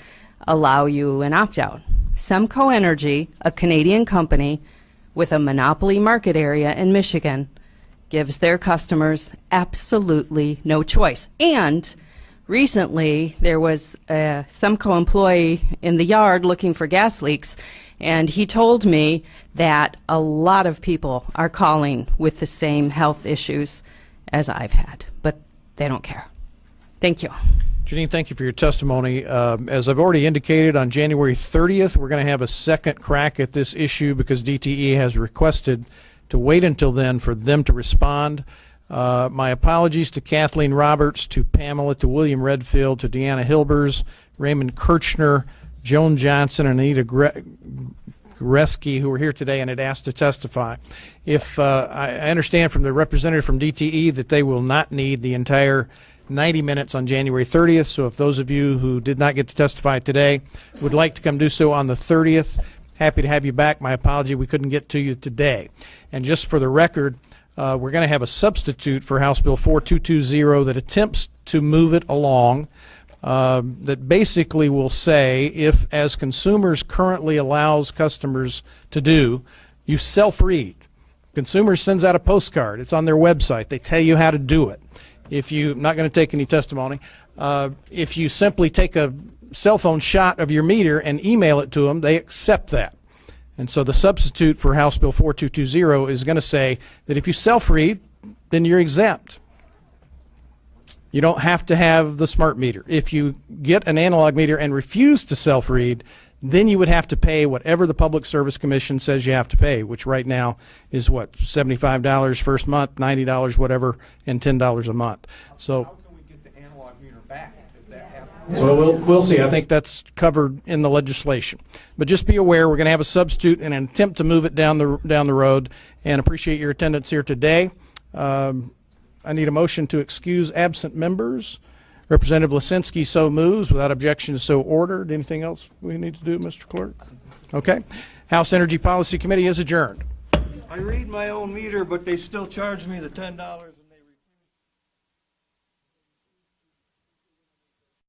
allow you an opt-out. Semco Energy, a Canadian company with a monopoly market area in Michigan, gives their customers absolutely no choice. And recently, there was a Semco employee in the yard looking for gas leaks, and he told me that a lot of people are calling with the same health issues as I've had, but they don't care. Thank you. Janine, thank you for your testimony. As I've already indicated, on January 30th, we're going to have a second crack at this issue because DTE has requested to wait until then for them to respond. My apologies to Kathleen Roberts, to Pamela, to William Redfield, to Deanna Hilbers, Raymond Kirchner, Joan Johnson, and Anita Greski, who are here today and had asked to testify. If I understand from the representative from DTE that they will not need the entire 90 minutes on January 30th, so if those of you who did not get to testify today would like to come do so on the 30th, happy to have you back. My apology, we couldn't get to you today. And just for the record, we're going to have a substitute for House Bill 4220 that attempts to move it along, that basically will say if, as consumers currently allows customers to do, you self-read. Consumers sends out a postcard. It's on their website. They tell you how to do it. If you, I'm not going to take any testimony, if you simply take a cell phone shot of your meter and email it to them, they accept that. And so the substitute for House Bill 4220 is going to say that if you self-read, then you're exempt. You don't have to have the smart meter. If you get an analog meter and refuse to self-read, then you would have to pay whatever the Public Service Commission says you have to pay, which right now is what, $75 first month, $90, whatever, and $10 a month. So how can we get the analog meter back if that happens? Well, we'll see. I think that's covered in the legislation. But just be aware, we're going to have a substitute in an attempt to move it down the road, and appreciate your attendance here today. I need a motion to excuse absent members. Representative Lisinski so moves. Without objection, so ordered. Anything else we need to do, Mr. Clerk? Okay. House Energy Policy Committee is adjourned. I read my own meter, but they still charge me the $10.